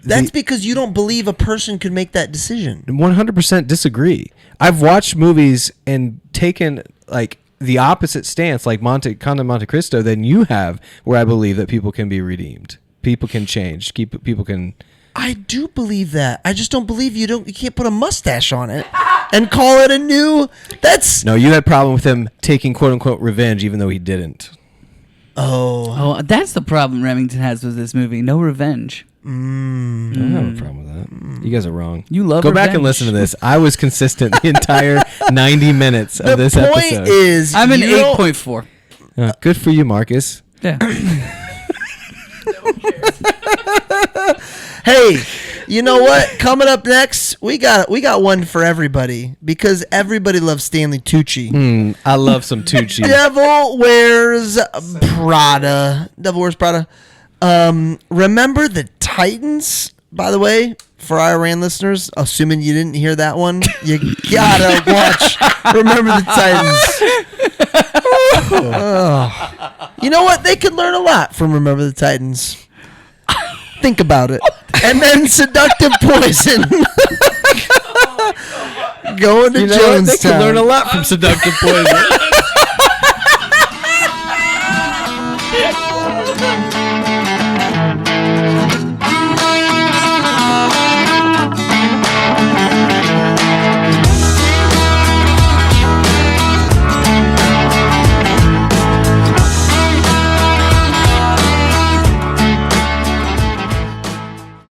That's because you don't believe a person could make that decision. 100% disagree. I've watched movies and taken like the opposite stance, like Conde Monte Cristo, than you have, where I believe that people can be redeemed, people can change, people can. I do believe that. I just don't believe you can't put a mustache on it and call it a new. That's No, you had a problem with him taking quote unquote revenge, even though he didn't. oh. Oh, that's the problem Remington has with this movie. No revenge. I don't have a problem with that. You guys are wrong. You love Go back and revenge. listen to this. I was consistent the entire 90 minutes of The this point episode. is, I'm an you don't- 8.4. Good for you, Marcus. Yeah. Hey, you know what? Coming up next, we got one for everybody because everybody loves Stanley Tucci. I love some Tucci. Devil Wears Prada. Devil Wears Prada. Remember the Titans, by the way, for Iran listeners, assuming you didn't hear that one, you gotta watch Remember the Titans. You know what? They could learn a lot from Remember the Titans. Think about it. And then Seductive Poison. going to You know, they Jonestown. can learn a lot from seductive poison.